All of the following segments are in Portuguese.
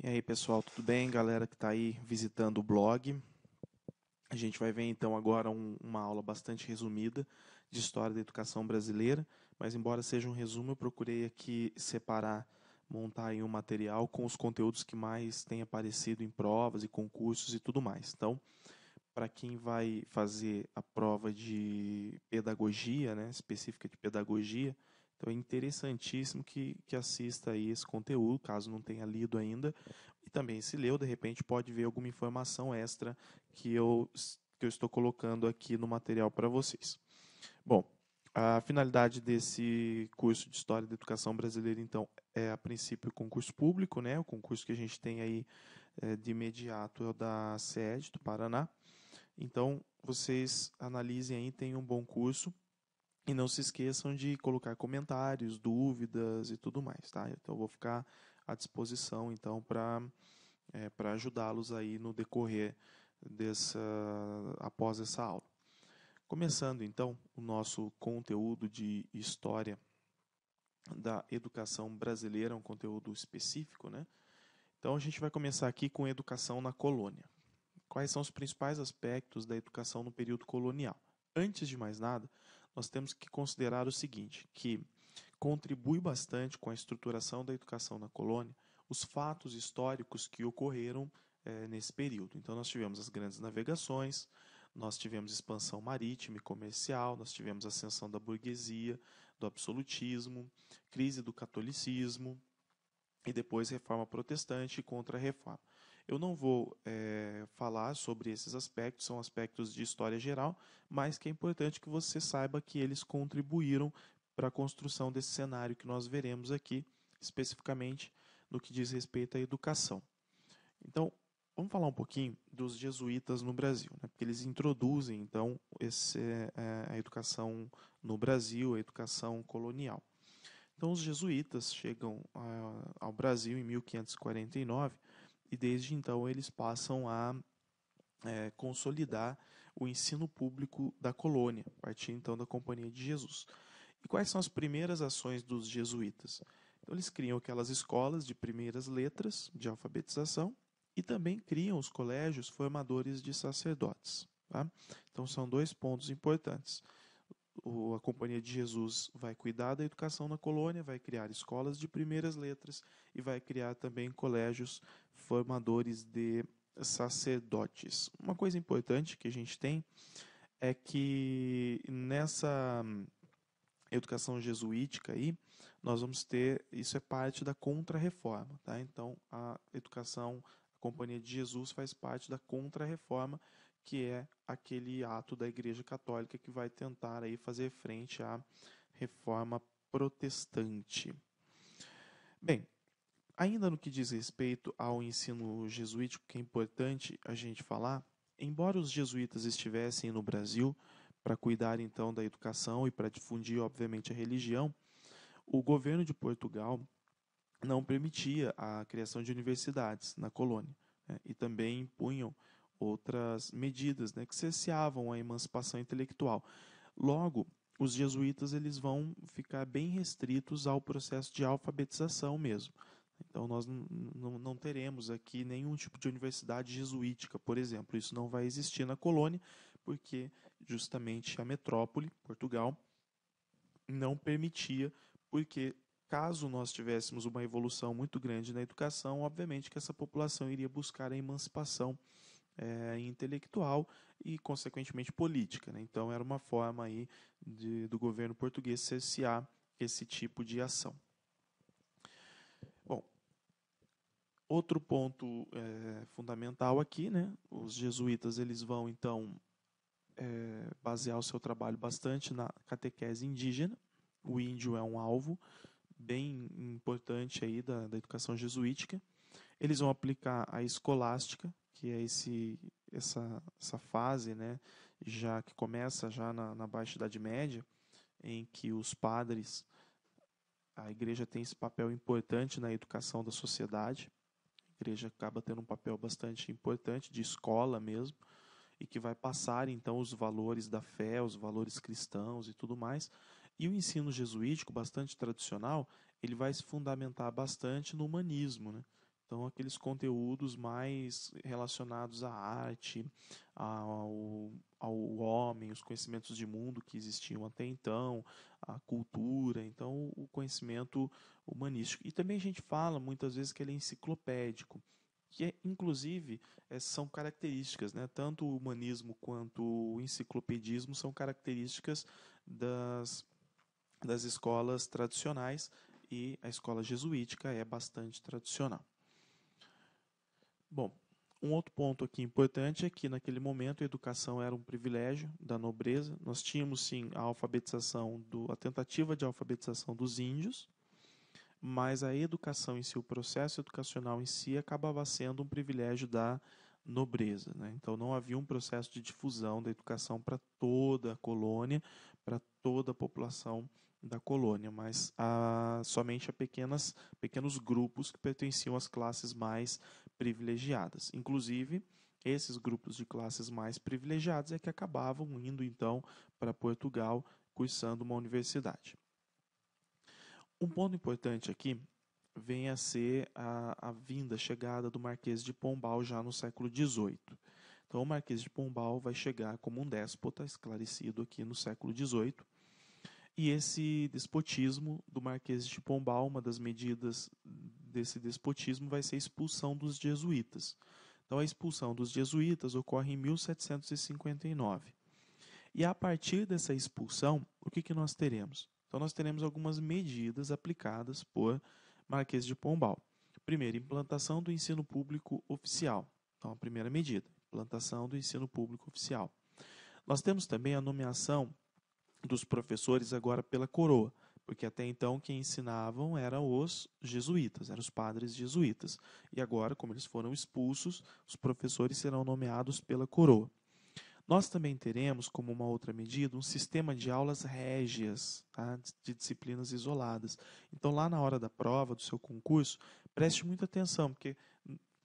E aí, pessoal, tudo bem? Galera que está aí visitando o blog. A gente vai ver então agora uma aula bastante resumida de História da Educação Brasileira, mas embora seja um resumo, eu procurei aqui separar, montar aí um material com os conteúdos que mais têm aparecido em provas e concursos e tudo mais. Então, para quem vai fazer a prova de pedagogia, né, específica de pedagogia, então é interessantíssimo que assista aí esse conteúdo, caso não tenha lido ainda. E também, se leu, de repente pode ver alguma informação extra que eu estou colocando aqui no material para vocês. Bom, a finalidade desse curso de História da Educação Brasileira, então, é a princípio o concurso público, né? O concurso que a gente tem aí de imediato é o da SED do Paraná. Então, vocês analisem aí, tenham um bom curso e não se esqueçam de colocar comentários, dúvidas e tudo mais, tá? Então, eu vou ficar à disposição, então, para ajudá-los aí no decorrer após essa aula. Começando, então, o nosso conteúdo de História da Educação Brasileira, um conteúdo específico, né? Então, a gente vai começar aqui com Educação na Colônia. Quais são os principais aspectos da educação no período colonial? Antes de mais nada, nós temos que considerar o seguinte, que contribui bastante com a estruturação da educação na colônia os fatos históricos que ocorreram nesse período. Então, nós tivemos as grandes navegações, nós tivemos expansão marítima e comercial, nós tivemos ascensão da burguesia, do absolutismo, crise do catolicismo e depois reforma protestante e contra-reforma. Eu não vou falar sobre esses aspectos, são aspectos de história geral, mas que é importante que você saiba que eles contribuíram para a construção desse cenário que nós veremos aqui, especificamente no que diz respeito à educação. Então, vamos falar um pouquinho dos jesuítas no Brasil, né? Porque eles introduzem, então, a educação no Brasil, a educação colonial. Então, os jesuítas chegam ao Brasil em 1549 e desde então eles passam a consolidar o ensino público da colônia, a partir então da Companhia de Jesus. E quais são as primeiras ações dos jesuítas? Então, eles criam aquelas escolas de primeiras letras, de alfabetização, e também criam os colégios formadores de sacerdotes. Tá? Então, são dois pontos importantes. A Companhia de Jesus vai cuidar da educação na colônia, vai criar escolas de primeiras letras e vai criar também colégios formadores de sacerdotes. Uma coisa importante que a gente tem é que nessa educação jesuítica aí, nós vamos ter, isso é parte da contra-reforma, tá? Então, a educação, a Companhia de Jesus faz parte da contra-reforma, que é aquele ato da Igreja Católica que vai tentar aí fazer frente à reforma protestante. Bem, ainda no que diz respeito ao ensino jesuítico, que é importante a gente falar, embora os jesuítas estivessem no Brasil para cuidar então da educação e para difundir, obviamente, a religião, o governo de Portugal não permitia a criação de universidades na colônia, né, e também impunham outras medidas, né, que cerceavam a emancipação intelectual. Logo, os jesuítas eles vão ficar bem restritos ao processo de alfabetização mesmo. Então, nós não teremos aqui nenhum tipo de universidade jesuítica, por exemplo. Isso não vai existir na colônia, porque justamente a metrópole, Portugal, não permitia, porque caso nós tivéssemos uma evolução muito grande na educação, obviamente que essa população iria buscar a emancipação intelectual e, consequentemente, política, né? Então, era uma forma aí do governo português cercear esse tipo de ação. Bom, outro ponto fundamental aqui, né? Os jesuítas eles vão, então, basear o seu trabalho bastante na catequese indígena. O índio é um alvo bem importante aí da educação jesuítica. Eles vão aplicar a escolástica, que é essa fase, né, já que começa já na Baixa Idade Média, em que os padres, a igreja tem esse papel importante na educação da sociedade. A igreja acaba tendo um papel bastante importante, de escola mesmo, e que vai passar então os valores da fé, os valores cristãos e tudo mais. E o ensino jesuítico, bastante tradicional, ele vai se fundamentar bastante no humanismo, né? Então, aqueles conteúdos mais relacionados à arte, ao homem, os conhecimentos de mundo que existiam até então, a cultura, então o conhecimento humanístico. E também a gente fala muitas vezes que ele é enciclopédico, que inclusive são características, né? Tanto o humanismo quanto o enciclopedismo são características das escolas tradicionais, e a escola jesuítica é bastante tradicional. Bom, um outro ponto aqui importante é que naquele momento a educação era um privilégio da nobreza. Nós tínhamos sim a tentativa de alfabetização dos índios, mas a educação em si, o processo educacional em si, acabava sendo um privilégio da nobreza, né? Então não havia um processo de difusão da educação para toda a colônia, para toda a população da colônia, mas somente a pequenos grupos que pertenciam às classes mais privilegiadas. Inclusive, esses grupos de classes mais privilegiadas é que acabavam indo então para Portugal, cursando uma universidade. Um ponto importante aqui vem a ser a chegada do Marquês de Pombal já no século XVIII. Então, o Marquês de Pombal vai chegar como um déspota esclarecido aqui no século XVIII. E esse despotismo do Marquês de Pombal, uma das medidas desse despotismo vai ser a expulsão dos jesuítas. Então, a expulsão dos jesuítas ocorre em 1759. E a partir dessa expulsão, o que nós teremos? Então, nós teremos algumas medidas aplicadas por Marquês de Pombal. Primeiro, implantação do ensino público oficial. Então, a primeira medida, implantação do ensino público oficial. Nós temos também a nomeação dos professores agora pela coroa, porque até então quem ensinavam eram os jesuítas, eram os padres jesuítas. E agora, como eles foram expulsos, os professores serão nomeados pela coroa. Nós também teremos, como uma outra medida, um sistema de aulas régias, tá? De disciplinas isoladas. Então, lá na hora da prova, do seu concurso, preste muita atenção, porque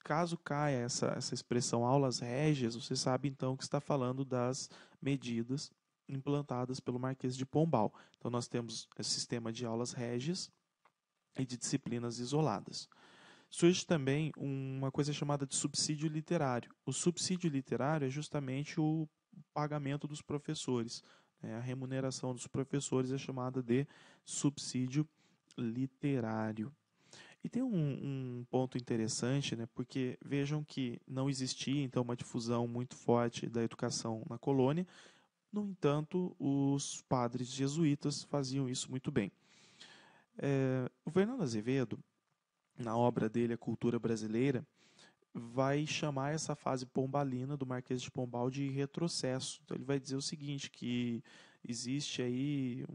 caso caia essa expressão aulas régias, você sabe então que está falando das medidas implantadas pelo Marquês de Pombal. Então, nós temos esse sistema de aulas régias e de disciplinas isoladas. Surge também uma coisa chamada de subsídio literário. O subsídio literário é justamente o pagamento dos professores. A remuneração dos professores é chamada de subsídio literário. E tem um ponto interessante, né, porque vejam que não existia então uma difusão muito forte da educação na colônia. No entanto, os padres jesuítas faziam isso muito bem. O Fernando Azevedo, na obra dele, A Cultura Brasileira, vai chamar essa fase pombalina do Marquês de Pombal de retrocesso. Então ele vai dizer o seguinte, que existe aí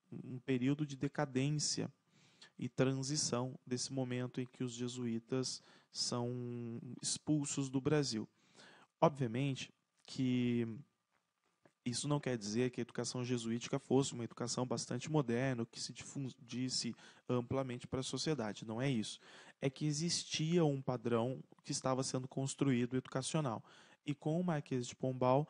um período de decadência e transição desse momento em que os jesuítas são expulsos do Brasil. Obviamente que isso não quer dizer que a educação jesuítica fosse uma educação bastante moderna, que se difundisse amplamente para a sociedade. Não é isso. É que existia um padrão que estava sendo construído educacional. E com o Marquês de Pombal,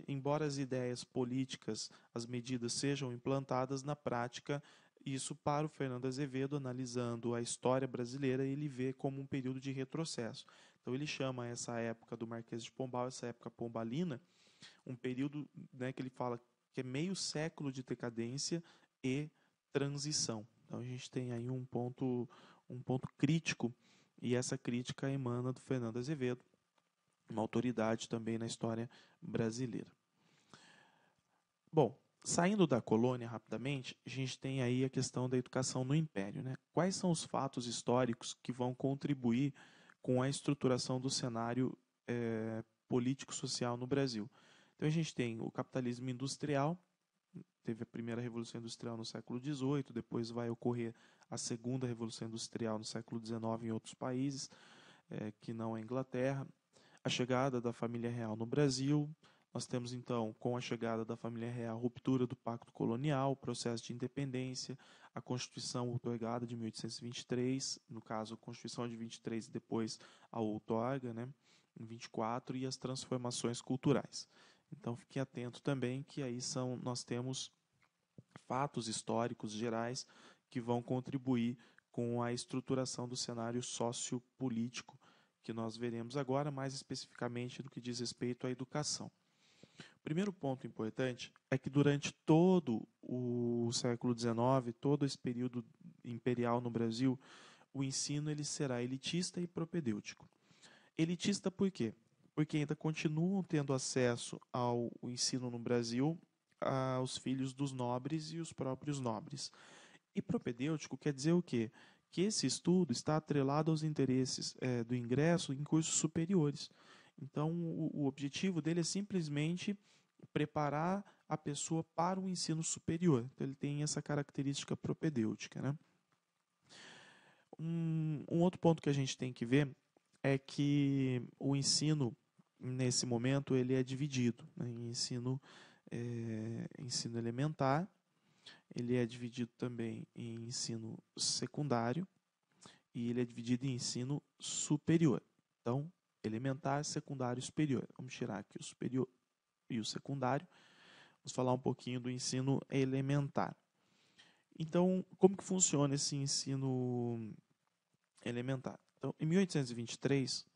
embora as ideias políticas, as medidas sejam implantadas na prática, isso para o Fernando Azevedo, analisando a história brasileira, ele vê como um período de retrocesso. Então ele chama essa época do Marquês de Pombal, essa época pombalina, um período, né, que ele fala que é meio século de decadência e transição. Então a gente tem aí um ponto crítico, e essa crítica emana do Fernando Azevedo, uma autoridade também na história brasileira. Bom, saindo da colônia rapidamente, a gente tem aí a questão da educação no Império, né? Quais são os fatos históricos que vão contribuir com a estruturação do cenário político-social no Brasil? Então a gente tem o capitalismo industrial, teve a primeira revolução industrial no século XVIII, depois vai ocorrer a segunda revolução industrial no século XIX em outros países, que não a Inglaterra. A chegada da família real no Brasil, nós temos então, com a chegada da família real, a ruptura do pacto colonial, o processo de independência, a Constituição outorgada de 1823, no caso a Constituição de 23 e depois a outorga, né, em 24, e as transformações culturais. Então fique atento também que aí nós temos fatos históricos gerais que vão contribuir com a estruturação do cenário sociopolítico que nós veremos agora, mais especificamente no que diz respeito à educação. O primeiro ponto importante é que durante todo o século XIX, todo esse período imperial no Brasil, o ensino ele será elitista e propedêutico. Elitista por quê? Porque ainda continuam tendo acesso ao ensino no Brasil aos filhos dos nobres e os próprios nobres. E propedêutico quer dizer o quê? Que esse estudo está atrelado aos interesses do ingresso em cursos superiores. Então, o objetivo dele é simplesmente preparar a pessoa para o ensino superior. Então, ele tem essa característica propedêutica, né? Um outro ponto que a gente tem que ver é que o ensino, nesse momento, ele é dividido, né, em ensino elementar, ele é dividido também em ensino secundário e ele é dividido em ensino superior. Então, elementar, secundário e superior. Vamos tirar aqui o superior e o secundário. Vamos falar um pouquinho do ensino elementar. Então, como que funciona esse ensino elementar? Então, em 1823,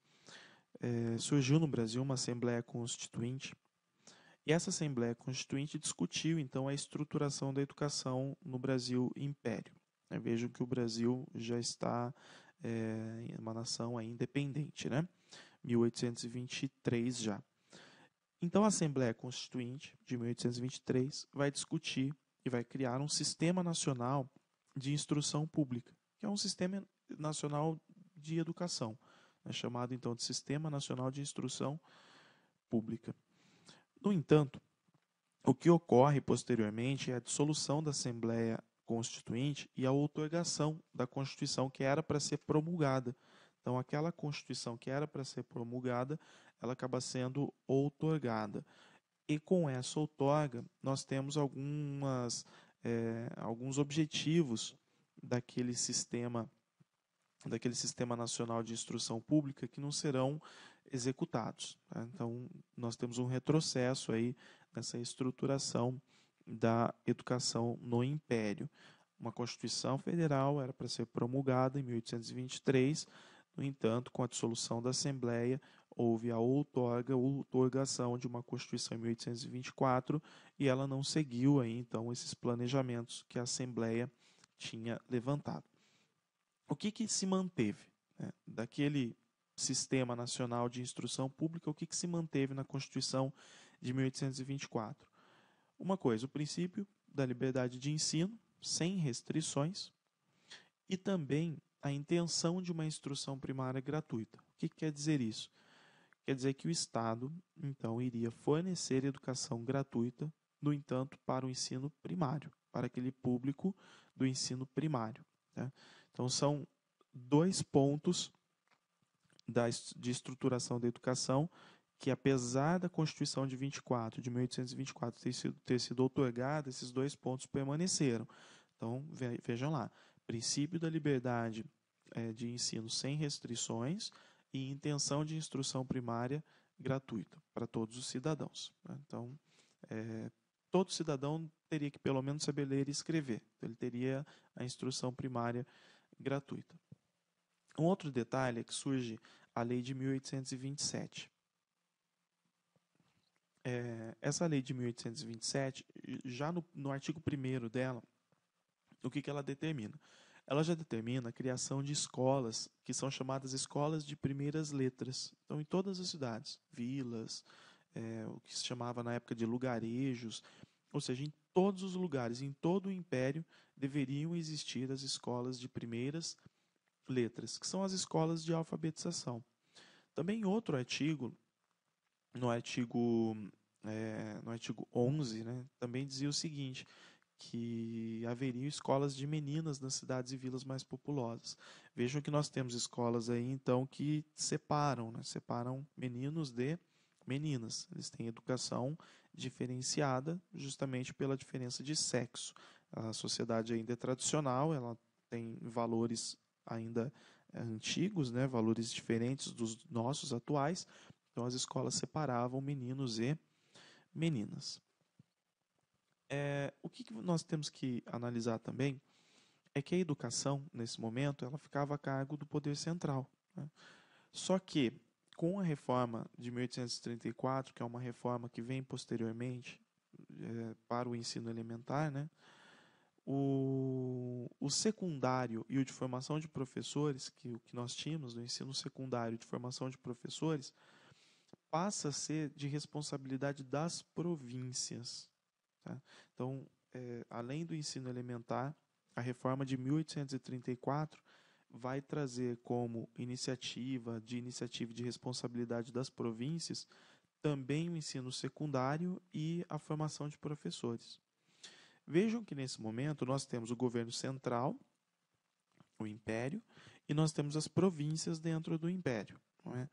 surgiu no Brasil uma Assembleia Constituinte, e essa Assembleia Constituinte discutiu, então, a estruturação da educação no Brasil Império. Vejam que o Brasil já está uma nação aí independente, né? 1823 já. Então, a Assembleia Constituinte de 1823 vai discutir e vai criar um Sistema Nacional de Instrução Pública, que é um Sistema Nacional de Educação, chamado então de Sistema Nacional de Instrução Pública. No entanto, o que ocorre posteriormente é a dissolução da Assembleia Constituinte e a outorgação da Constituição que era para ser promulgada. Então, aquela Constituição que era para ser promulgada, ela acaba sendo outorgada. E com essa outorga, nós temos alguns objetivos daquele sistema nacional de instrução pública que não serão executados. Tá? Então, nós temos um retrocesso aí nessa estruturação da educação no Império. Uma Constituição Federal era para ser promulgada em 1823, no entanto, com a dissolução da Assembleia, houve a outorgação de uma Constituição em 1824 e ela não seguiu aí, então, esses planejamentos que a Assembleia tinha levantado. O que se manteve, né, daquele Sistema Nacional de Instrução Pública? O que se manteve na Constituição de 1824? Uma coisa, o princípio da liberdade de ensino, sem restrições, e também a intenção de uma instrução primária gratuita. O que quer dizer isso? Quer dizer que o Estado, então, iria fornecer educação gratuita, no entanto, para o ensino primário, para aquele público do ensino primário. Tá? Então, são dois pontos de estruturação da educação que, apesar da Constituição de 1824 ter sido outorgada, esses dois pontos permaneceram. Então, vejam lá, princípio da liberdade de ensino sem restrições e intenção de instrução primária gratuita para todos os cidadãos. Então, todo cidadão teria que pelo menos saber ler e escrever. Então, ele teria a instrução primária gratuita. Um outro detalhe é que surge a Lei de 1827. Essa Lei de 1827, já no artigo 1º dela, o que ela determina? Ela já determina a criação de escolas, que são chamadas escolas de primeiras letras. Então, em todas as cidades, vilas, o que se chamava na época de lugarejos, ou seja, em todos os lugares, em todo o Império, deveriam existir as escolas de primeiras letras, que são as escolas de alfabetização. Também em outro artigo, no artigo 11, né, também dizia o seguinte, que haveriam escolas de meninas nas cidades e vilas mais populosas. Vejam que nós temos escolas aí, então, que separam meninos de meninas. Eles têm educação diferenciada justamente pela diferença de sexo. A sociedade ainda é tradicional, ela tem valores ainda antigos, né, valores diferentes dos nossos atuais. Então, as escolas separavam meninos e meninas. O que nós temos que analisar também é que a educação, nesse momento, ela ficava a cargo do poder central, né? Só que, com a reforma de 1834, que é uma reforma que vem posteriormente para o ensino elementar, né? O secundário e o de formação de professores, que o que nós tínhamos no ensino secundário de formação de professores, passa a ser de responsabilidade das províncias, tá? Então, além do ensino elementar, a reforma de 1834 vai trazer como iniciativa de responsabilidade das províncias também o ensino secundário e a formação de professores. Vejam que nesse momento nós temos o governo central, o império, e nós temos as províncias dentro do império, não é?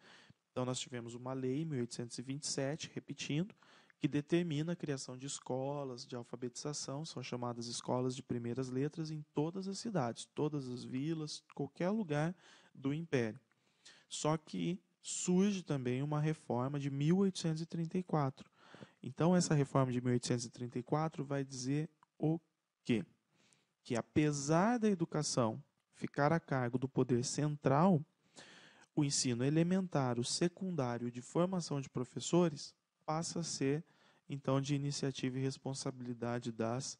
Então nós tivemos uma lei, 1827, repetindo, que determina a criação de escolas de alfabetização, são chamadas escolas de primeiras letras em todas as cidades, todas as vilas, qualquer lugar do império. Só que surge também uma reforma de 1834. Então essa reforma de 1834 vai dizer o quê? Que apesar da educação ficar a cargo do poder central, o ensino elementar, o secundário de formação de professores passa a ser, então, de iniciativa e responsabilidade das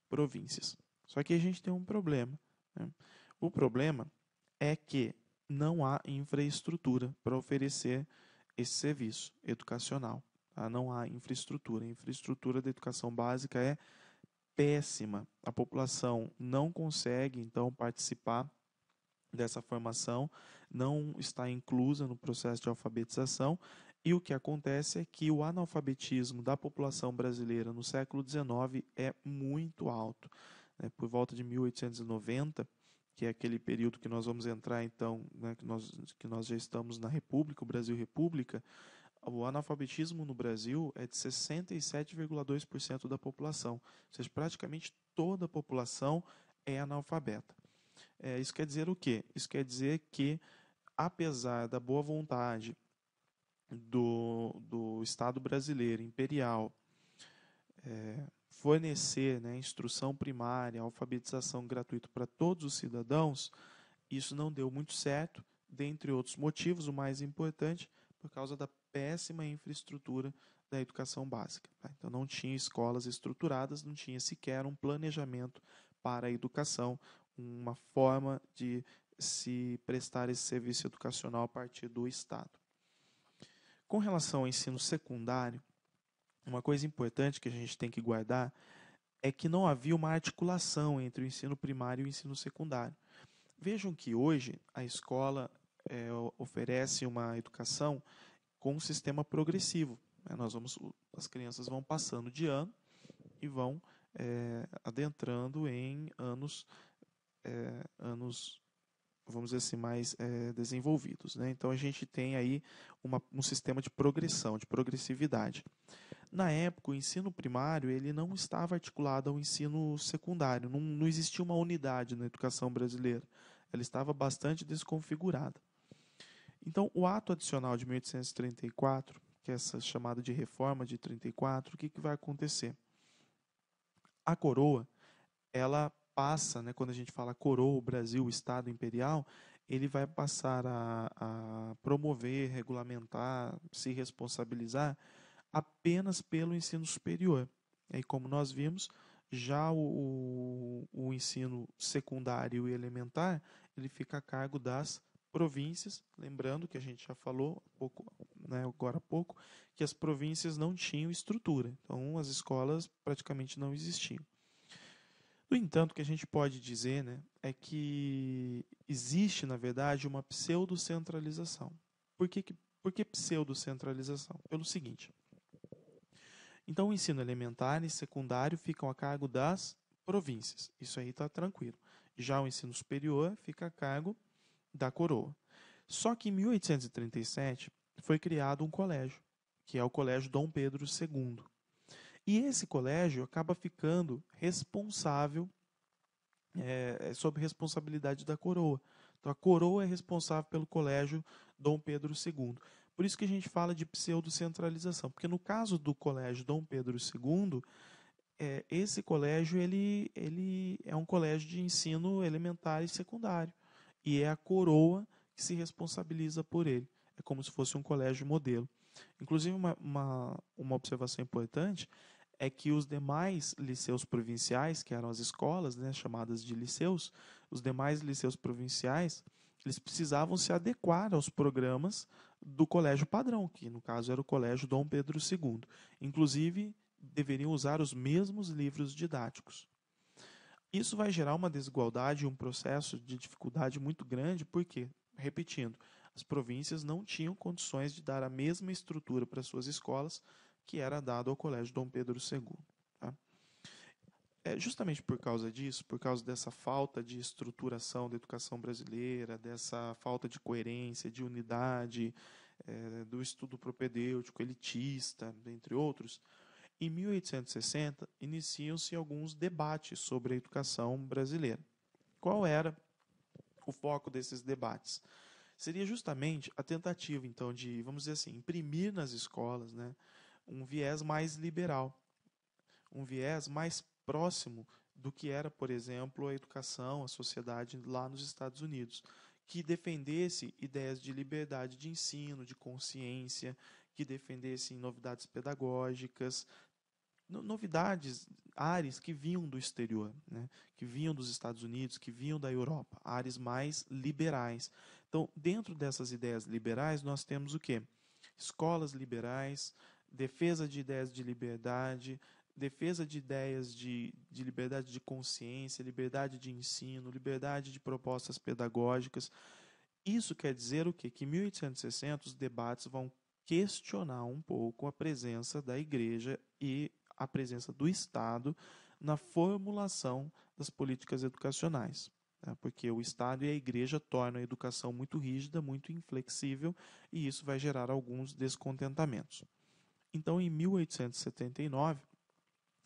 províncias. Só que a gente tem um problema, né? O problema é que não há infraestrutura para oferecer esse serviço educacional, tá? Não há infraestrutura. A infraestrutura da educação básica é péssima. A população não consegue, então, participar dessa formação, não está inclusa no processo de alfabetização, e o que acontece é que o analfabetismo da população brasileira no século XIX é muito alto, né? Por volta de 1890, que é aquele período que nós vamos entrar então, né, que nós já estamos na República, o Brasil República, o analfabetismo no Brasil é de 67,2% da população, ou seja, praticamente toda a população é analfabeta. Isso quer dizer o quê? Isso quer dizer que, apesar da boa vontade do Estado brasileiro imperial fornecer, né, instrução primária, alfabetização gratuita para todos os cidadãos, isso não deu muito certo, dentre outros motivos, o mais importante, por causa da péssima infraestrutura da educação básica, tá? Então não tinha escolas estruturadas, não tinha sequer um planejamento para a educação, uma forma de se prestar esse serviço educacional a partir do Estado. Com relação ao ensino secundário, uma coisa importante que a gente tem que guardar é que não havia uma articulação entre o ensino primário e o ensino secundário. Vejam que hoje a escola oferece uma educação com um sistema progressivo, né? As crianças vão passando de ano e vão adentrando em anos, vamos dizer assim, mais desenvolvidos, né? Então a gente tem aí um sistema de progressão, de progressividade. Na época, o ensino primário ele não estava articulado ao ensino secundário, não existia uma unidade na educação brasileira, ela estava bastante desconfigurada. Então, o ato adicional de 1834, que é essa chamada de reforma de 34, o que vai acontecer? A coroa, ela passa, né, quando a gente fala coroa, o Brasil, o Estado imperial, ele vai passar a promover, regulamentar, se responsabilizar apenas pelo ensino superior. E como nós vimos, já o ensino secundário e elementar, ele fica a cargo das províncias, lembrando que a gente já falou agora há pouco, que as províncias não tinham estrutura, então as escolas praticamente não existiam. No entanto, o que a gente pode dizer, né, é que existe, na verdade, uma pseudocentralização. Por que pseudocentralização? Pelo seguinte: então, o ensino elementar e secundário ficam a cargo das províncias. Isso aí está tranquilo. Já o ensino superior fica a cargo da coroa. Só que em 1837 foi criado um colégio, que é o Colégio Dom Pedro II. E esse colégio acaba ficando responsável, sob responsabilidade da coroa. Então, a coroa é responsável pelo Colégio Dom Pedro II. Por isso que a gente fala de pseudocentralização, porque no caso do Colégio Dom Pedro II, esse colégio ele é um colégio de ensino elementar e secundário. E é a coroa que se responsabiliza por ele. É como se fosse um colégio modelo. Inclusive, uma observação importante é que os demais liceus provinciais, que eram as escolas, né, chamadas de liceus, os demais liceus provinciais, eles precisavam se adequar aos programas do colégio padrão, que no caso era o colégio Dom Pedro II. Inclusive, deveriam usar os mesmos livros didáticos. Isso vai gerar uma desigualdade e um processo de dificuldade muito grande, porque, repetindo, as províncias não tinham condições de dar a mesma estrutura para suas escolas que era dado ao Colégio Dom Pedro II. Tá? Justamente por causa disso, por causa dessa falta de estruturação da educação brasileira, dessa falta de coerência, de unidade, do estudo propedêutico, elitista, entre outros, em 1860 iniciam-se alguns debates sobre a educação brasileira. Qual era o foco desses debates? Seria justamente a tentativa, então, de, vamos dizer assim, imprimir nas escolas, né, um viés mais liberal, um viés mais próximo do que era, por exemplo, a educação, a sociedade lá nos Estados Unidos, que defendesse ideias de liberdade de ensino, de consciência, que defendesse novidades pedagógicas, novidades, áreas que vinham do exterior, né? Que vinham dos Estados Unidos, que vinham da Europa, áreas mais liberais. Então, dentro dessas ideias liberais, nós temos o quê? Escolas liberais, defesa de ideias de liberdade, defesa de ideias de liberdade de consciência, liberdade de ensino, liberdade de propostas pedagógicas. Isso quer dizer o quê? Que em 1860 os debates vão questionar um pouco a presença da Igreja e a presença do Estado na formulação das políticas educacionais. Tá? Porque o Estado e a Igreja tornam a educação muito rígida, muito inflexível, e isso vai gerar alguns descontentamentos. Então, em 1879,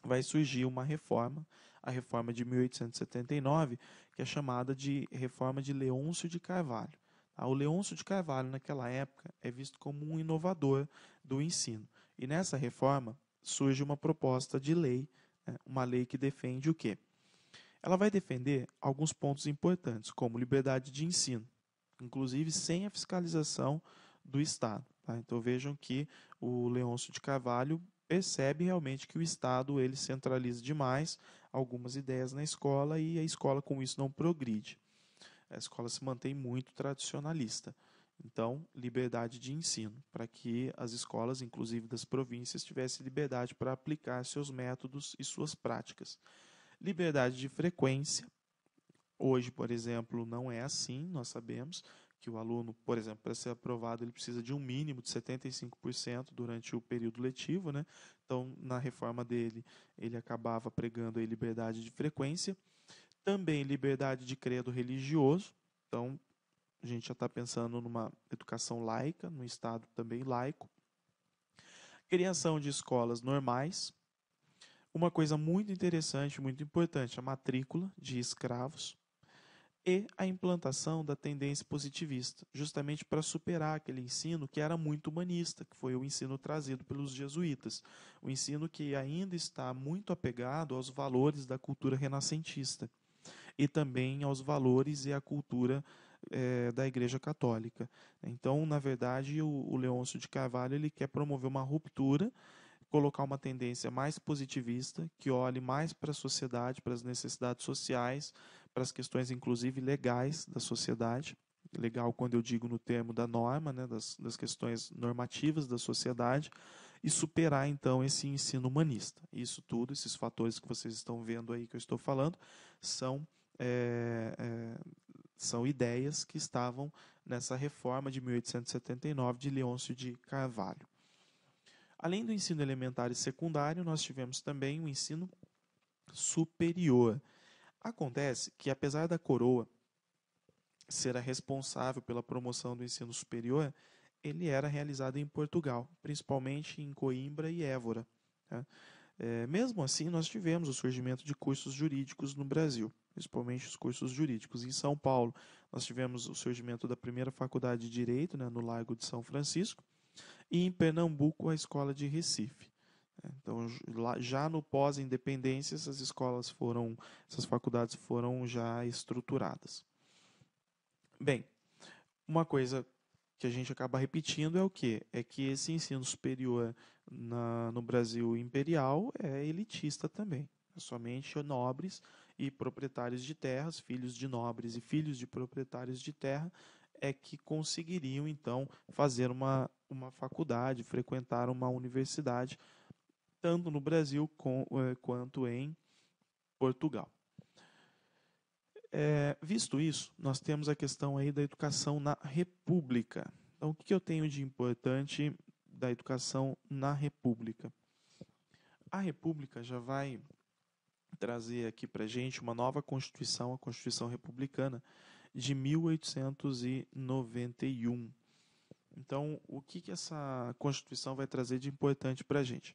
vai surgir uma reforma, a reforma de 1879, que é chamada de Reforma de Leôncio de Carvalho. O Leôncio de Carvalho, naquela época, é visto como um inovador do ensino. E nessa reforma surge uma proposta de lei, né, uma lei que defende o quê? Ela vai defender alguns pontos importantes, como liberdade de ensino, inclusive sem a fiscalização do Estado. Tá? Então vejam que o Leôncio de Carvalho percebe realmente que o Estado ele centraliza demais algumas ideias na escola e a escola com isso não progride. A escola se mantém muito tradicionalista. Então, liberdade de ensino, para que as escolas, inclusive das províncias, tivessem liberdade para aplicar seus métodos e suas práticas. Liberdade de frequência. Hoje, por exemplo, não é assim, nós sabemos que o aluno, por exemplo, para ser aprovado, ele precisa de um mínimo de 75% durante o período letivo, né? Então, na reforma dele, ele acabava pregando a liberdade de frequência. Também liberdade de credo religioso. Então, a gente já está pensando numa educação laica, num Estado também laico. Criação de escolas normais. Uma coisa muito interessante, muito importante, a matrícula de escravos. E a implantação da tendência positivista, justamente para superar aquele ensino que era muito humanista, que foi o ensino trazido pelos jesuítas. O ensino que ainda está muito apegado aos valores da cultura renascentista e também aos valores e à cultura da Igreja Católica. Então, na verdade, o Leôncio de Carvalho ele quer promover uma ruptura, colocar uma tendência mais positivista, que olhe mais para a sociedade, para as necessidades sociais, para as questões, inclusive, legais da sociedade. Legal quando eu digo no termo da norma, né, das questões normativas da sociedade, e superar, então, esse ensino humanista. Isso tudo, esses fatores que vocês estão vendo aí que eu estou falando, são ideias que estavam nessa reforma de 1879 de Leôncio de Carvalho. Além do ensino elementar e secundário, nós tivemos também o ensino superior. Acontece que, apesar da coroa ser a responsável pela promoção do ensino superior, ele era realizado em Portugal, principalmente em Coimbra e Évora. Tá? Mesmo assim, nós tivemos o surgimento de cursos jurídicos no Brasil, principalmente os cursos jurídicos. Em São Paulo, nós tivemos o surgimento da primeira faculdade de Direito, né, no Largo de São Francisco, e em Pernambuco, a Escola de Recife. Então, já no pós-independência, essas faculdades foram já estruturadas. Bem, uma coisa que a gente acaba repetindo é o quê? É que esse ensino superior no Brasil imperial é elitista também. É somente nobres e proprietários de terras, filhos de nobres e filhos de proprietários de terra, é que conseguiriam, então, fazer uma faculdade, frequentar uma universidade, tanto no Brasil quanto em Portugal. Visto isso, nós temos a questão aí da educação na República. Então, o que eu tenho de importante da educação na República? A República já vai trazer aqui para a gente uma nova Constituição, a Constituição Republicana, de 1891. Então, o que essa Constituição vai trazer de importante para a gente?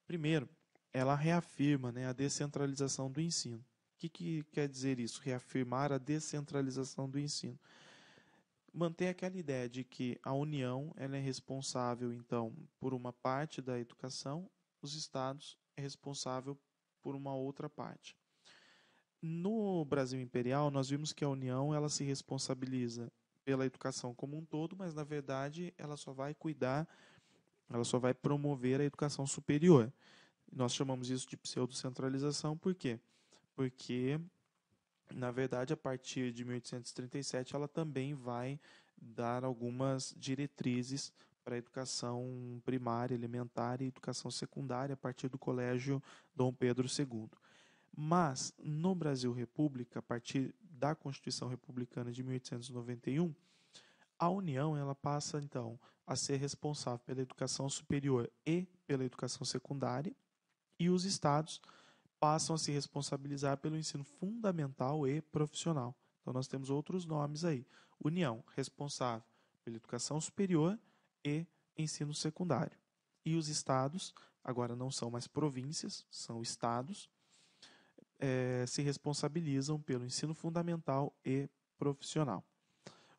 Primeiro, ela reafirma, né, a descentralização do ensino. O que quer dizer isso? Reafirmar a descentralização do ensino. Mantém aquela ideia de que a União ela é responsável, então, por uma parte da educação, os estados é responsável por uma outra parte. No Brasil Imperial, nós vimos que a União ela se responsabiliza pela educação como um todo, mas, na verdade, ela só vai cuidar, ela só vai promover a educação superior. Nós chamamos isso de pseudocentralização, por quê? Porque, na verdade, a partir de 1837, ela também vai dar algumas diretrizes para a educação primária, elementar e educação secundária a partir do Colégio Dom Pedro II. Mas, no Brasil República, a partir da Constituição Republicana de 1891, a União ela passa, então, a ser responsável pela educação superior e pela educação secundária, e os estados passam a se responsabilizar pelo ensino fundamental e profissional. Então, nós temos outros nomes aí. União, responsável pela educação superior e ensino secundário. E os estados, agora não são mais províncias, são estados, se responsabilizam pelo ensino fundamental e profissional.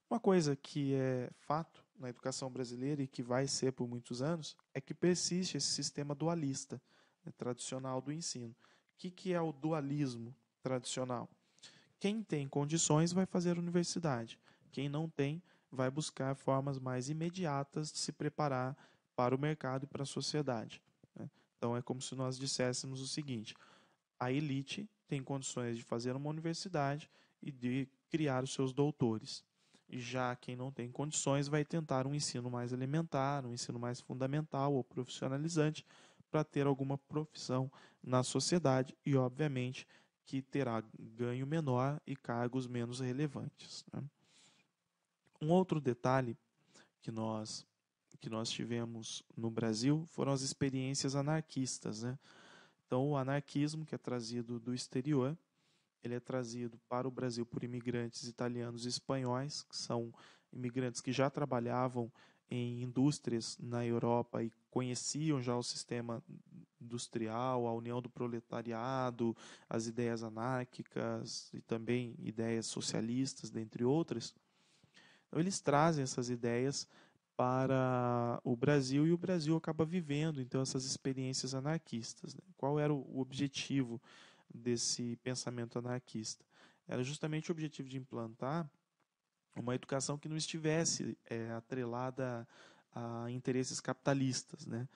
Uma coisa que é fato na educação brasileira e que vai ser por muitos anos é que persiste esse sistema dualista, né, tradicional do ensino. O que é o dualismo tradicional? Quem tem condições vai fazer universidade. Quem não tem vai buscar formas mais imediatas de se preparar para o mercado e para a sociedade. Né? Então é como se nós disséssemos o seguinte: a elite tem condições de fazer uma universidade e de criar os seus doutores. Já quem não tem condições vai tentar um ensino mais elementar, um ensino mais fundamental ou profissionalizante para ter alguma profissão na sociedade e, obviamente, que terá ganho menor e cargos menos relevantes. Né? Um outro detalhe que nós tivemos no Brasil foram as experiências anarquistas. Né? Então, o anarquismo, que é trazido do exterior, ele é trazido para o Brasil por imigrantes italianos e espanhóis, que são imigrantes que já trabalhavam em indústrias na Europa e conheciam já o sistema industrial, a união do proletariado, as ideias anárquicas e também ideias socialistas, dentre outras. Então, eles trazem essas ideias para o Brasil e o Brasil acaba vivendo então essas experiências anarquistas. Né? Qual era o objetivo desse pensamento anarquista? Era justamente o objetivo de implantar uma educação que não estivesse atrelada a interesses capitalistas, né?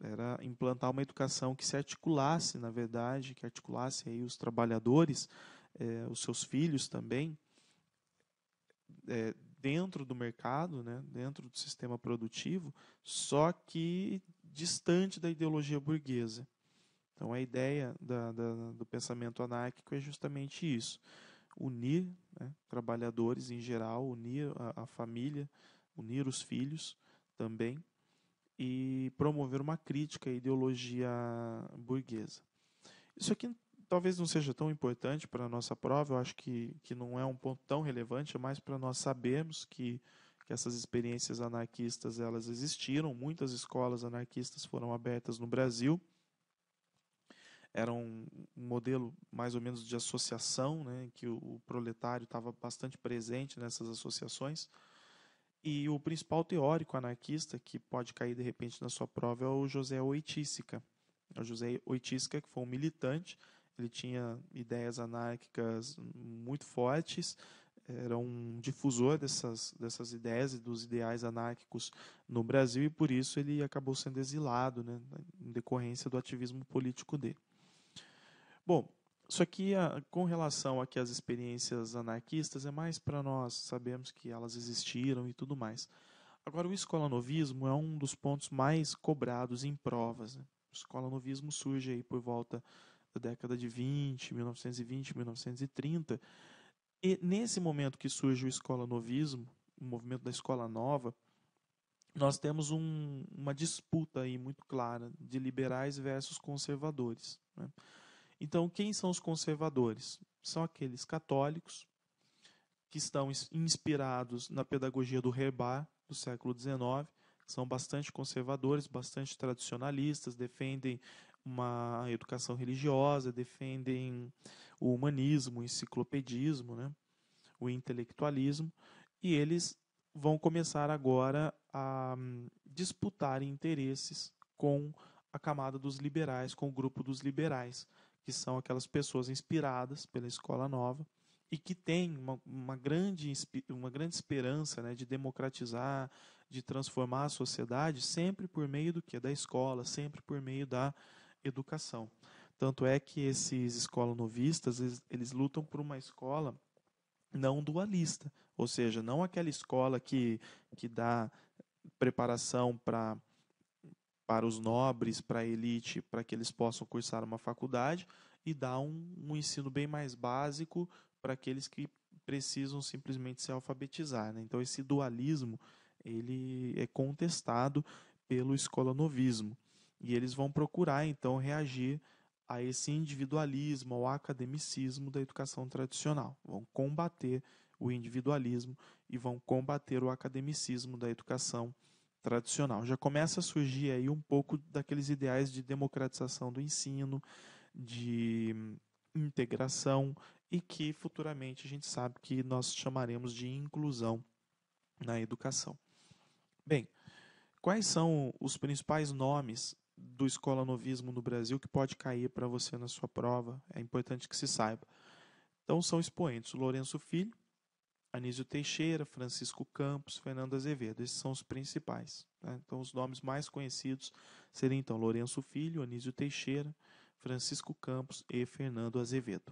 Era implantar uma educação que se articulasse, na verdade, que articulasse aí os trabalhadores, os seus filhos também, dentro do mercado, né, dentro do sistema produtivo, só que distante da ideologia burguesa. Então, a ideia do pensamento anárquico é justamente isso: unir, né, trabalhadores em geral, unir a família, unir os filhos também, e promover uma crítica à ideologia burguesa. Isso aqui talvez não seja tão importante para a nossa prova, eu acho que não é um ponto tão relevante, é mais para nós sabermos que essas experiências anarquistas elas existiram, muitas escolas anarquistas foram abertas no Brasil, era um modelo mais ou menos de associação, né, em que o proletário estava bastante presente nessas associações, E o principal teórico anarquista que pode cair de repente na sua prova é o José Oitícica. O José Oitícica, que foi um militante, ele tinha ideias anárquicas muito fortes, era um difusor dessas ideias e dos ideais anárquicos no Brasil, e por isso ele acabou sendo exilado, né, em decorrência do ativismo político dele. Bom, isso aqui, com relação aqui às experiências anarquistas, é mais para nós sabermos que elas existiram e tudo mais. Agora, o escolanovismo é um dos pontos mais cobrados em provas, né? O escolanovismo surge aí por volta da década de 1920, 1930, e nesse momento que surge o escolanovismo, o movimento da escola nova, nós temos uma disputa aí muito clara de liberais versus conservadores, né? Então, quem são os conservadores? São aqueles católicos que estão inspirados na pedagogia do Herbar, do século XIX, que são bastante conservadores, bastante tradicionalistas, defendem uma educação religiosa, defendem o humanismo, o enciclopedismo, né? O intelectualismo, e eles vão começar agora a disputar interesses com a camada dos liberais, com o grupo dos liberais, que são aquelas pessoas inspiradas pela escola nova e que têm uma grande esperança, né, de democratizar, de transformar a sociedade sempre por meio do que? Da escola, sempre por meio da educação. Tanto é que esses escolanovistas, eles lutam por uma escola não dualista, ou seja, não aquela escola que dá preparação para os nobres, para a elite, para que eles possam cursar uma faculdade, e dá um ensino bem mais básico para aqueles que precisam simplesmente se alfabetizar, né? Então esse dualismo ele é contestado pelo escolanovismo, e eles vão procurar então reagir a esse individualismo, ao academicismo da educação tradicional. Vão combater o individualismo e vão combater o academicismo da educação tradicional. Já começa a surgir aí um pouco daqueles ideais de democratização do ensino, de integração, e que futuramente a gente sabe que nós chamaremos de inclusão na educação. Bem, quais são os principais nomes do escolanovismo no Brasil que pode cair para você na sua prova? É importante que se saiba. Então são expoentes: Lourenço Filho, Anísio Teixeira, Francisco Campos, Fernando Azevedo. Esses são os principais, né? Então os nomes mais conhecidos seriam então Lourenço Filho, Anísio Teixeira, Francisco Campos e Fernando Azevedo.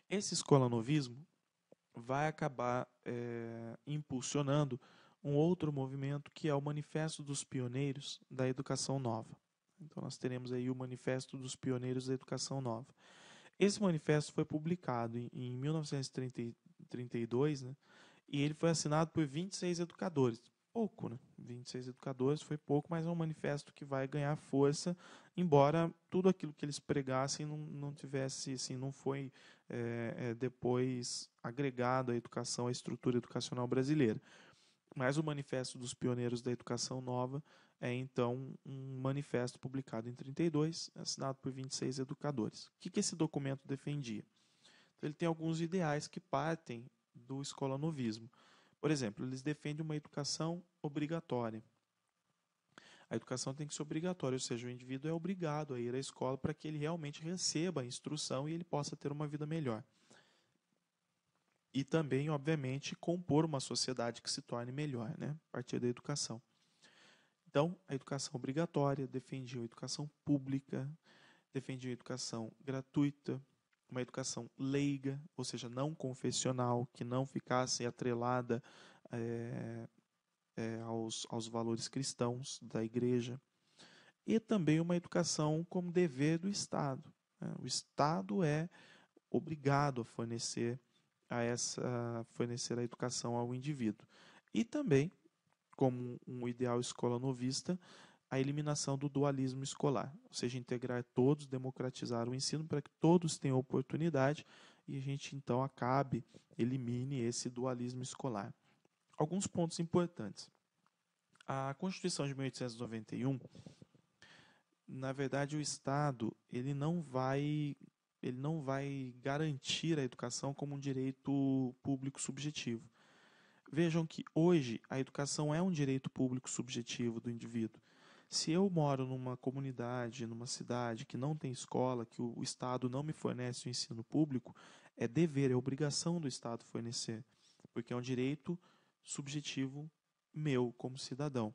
Esse escolanovismo vai acabar impulsionando um outro movimento, que é o Manifesto dos Pioneiros da Educação Nova. Então nós teremos aí o Manifesto dos Pioneiros da Educação Nova. Esse manifesto foi publicado em 1932, né? E ele foi assinado por 26 educadores. Pouco, né? 26 educadores foi pouco, mas é um manifesto que vai ganhar força, embora tudo aquilo que eles pregassem não tivesse, assim, não foi depois agregado à educação, à estrutura educacional brasileira. Mas o Manifesto dos Pioneiros da Educação Nova é, então, um manifesto publicado em 32, assinado por 26 educadores. O que esse documento defendia? Então, ele tem alguns ideais que partem do escolanovismo. Por exemplo, eles defendem uma educação obrigatória. A educação tem que ser obrigatória, ou seja, o indivíduo é obrigado a ir à escola para que ele realmente receba a instrução e ele possa ter uma vida melhor. E também, obviamente, compor uma sociedade que se torne melhor, né, a partir da educação. Então, a educação obrigatória, defendia a educação pública, defendia a educação gratuita, uma educação leiga, ou seja, não confessional, que não ficasse atrelada aos valores cristãos da igreja, e também uma educação como dever do Estado, né? O Estado é obrigado a fornecer a educação ao indivíduo. E também, como um ideal escolanovista, a eliminação do dualismo escolar, ou seja, integrar todos, democratizar o ensino para que todos tenham oportunidade e a gente então elimine esse dualismo escolar. Alguns pontos importantes. A Constituição de 1891, na verdade, o Estado ele não vai garantir a educação como um direito público subjetivo. Vejam que hoje a educação é um direito público subjetivo do indivíduo. Se eu moro numa comunidade, numa cidade que não tem escola, que o Estado não me fornece o ensino público, é dever, é obrigação do Estado fornecer, porque é um direito subjetivo meu como cidadão.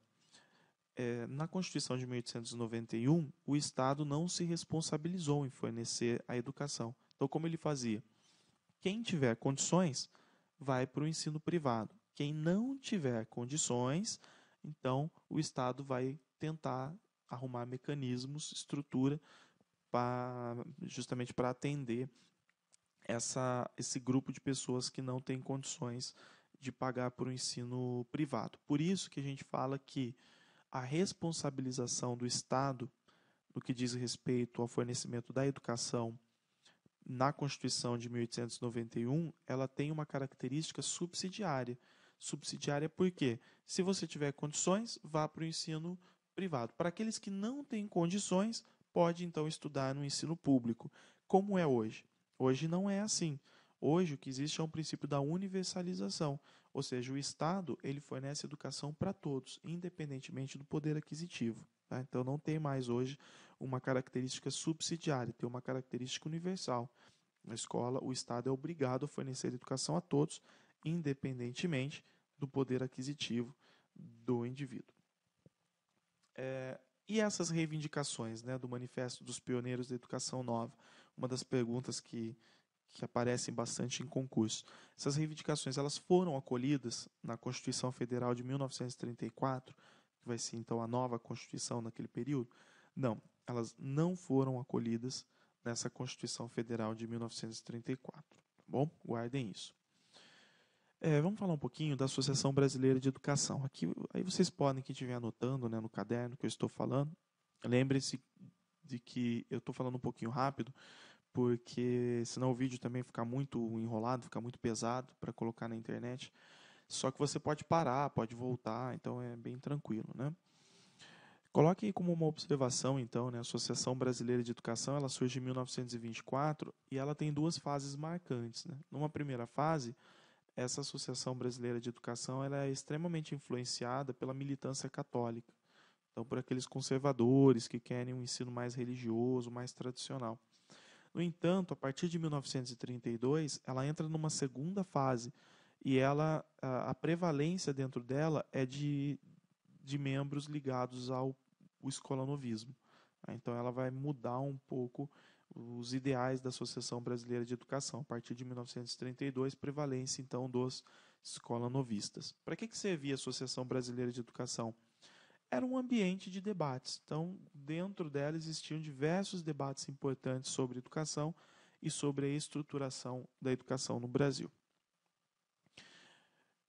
Na Constituição de 1891, o Estado não se responsabilizou em fornecer a educação. Então, como ele fazia? Quem tiver condições, vai para o ensino privado. Quem não tiver condições, então o Estado vai tentar arrumar mecanismos, estrutura, justamente para atender esse grupo de pessoas que não têm condições de pagar por um ensino privado. Por isso que a gente fala que a responsabilização do Estado no que diz respeito ao fornecimento da educação na Constituição de 1891, ela tem uma característica subsidiária. Subsidiária por quê? Se você tiver condições, vá para o ensino privado. Para aqueles que não têm condições, pode então estudar no ensino público. Como é hoje? Hoje não é assim. Hoje o que existe é um princípio da universalização, ou seja, o Estado ele fornece educação para todos, independentemente do poder aquisitivo. Tá? Então não tem mais hoje uma característica subsidiária, tem uma característica universal. Na escola, o Estado é obrigado a fornecer educação a todos, independentemente do poder aquisitivo do indivíduo. E essas reivindicações, né, do Manifesto dos Pioneiros da Educação Nova? Uma das perguntas que aparecem bastante em concurso. Essas reivindicações elas foram acolhidas na Constituição Federal de 1934, que vai ser então a nova Constituição naquele período? Não, elas não foram acolhidas nessa Constituição Federal de 1934. Tá bom? Guardem isso. Vamos falar um pouquinho da Associação Brasileira de Educação. Aqui, aí vocês podem, quem estiver anotando, né, no caderno que eu estou falando, lembre-se de que eu estou falando um pouquinho rápido, porque senão o vídeo também fica muito enrolado, fica muito pesado para colocar na internet. Só que você pode parar, pode voltar, então é bem tranquilo, né? Coloque aí como uma observação, então, né, a Associação Brasileira de Educação, ela surge em 1924 e ela tem duas fases marcantes, né? Numa primeira fase, essa Associação Brasileira de Educação ela é extremamente influenciada pela militância católica, então por aqueles conservadores que querem um ensino mais religioso, mais tradicional. No entanto, a partir de 1932, ela entra numa segunda fase e a prevalência dentro dela é de membros ligados ao escolanovismo. Então, ela vai mudar um pouco os ideais da Associação Brasileira de Educação. A partir de 1932, prevalência, então, dos escolanovistas. Para que servia a Associação Brasileira de Educação? Era um ambiente de debates. Então, dentro dela existiam diversos debates importantes sobre educação e sobre a estruturação da educação no Brasil.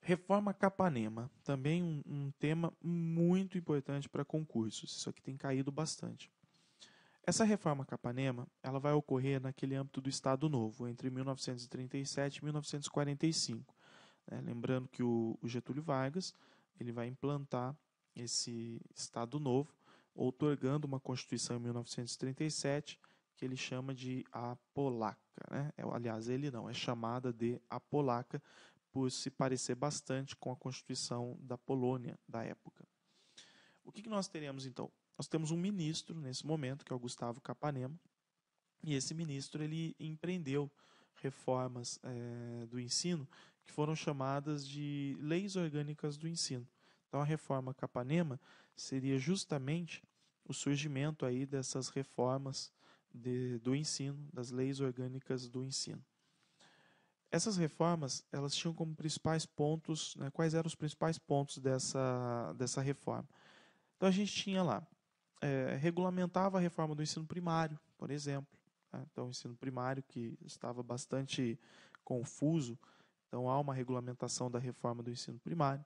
Reforma Capanema, também um tema muito importante para concursos. Isso aqui tem caído bastante. Essa reforma Capanema, ela vai ocorrer naquele âmbito do Estado Novo, entre 1937 e 1945. Lembrando que o Getúlio Vargas ele vai implantar esse Estado Novo, outorgando uma Constituição em 1937, que ele chama de a Polaca. Né? Aliás, ele não, é chamada de a Polaca, por se parecer bastante com a Constituição da Polônia da época. O que nós teremos então? Nós temos um ministro nesse momento, que é o Gustavo Capanema, e esse ministro ele empreendeu reformas do ensino que foram chamadas de leis orgânicas do ensino. Então a reforma Capanema seria justamente o surgimento aí dessas reformas do ensino, das leis orgânicas do ensino. Essas reformas, elas tinham como principais pontos, né, quais eram os principais pontos dessa reforma? Então a gente tinha lá, regulamentava a reforma do ensino primário, por exemplo. Né? Então o ensino primário que estava bastante confuso, então há uma regulamentação da reforma do ensino primário.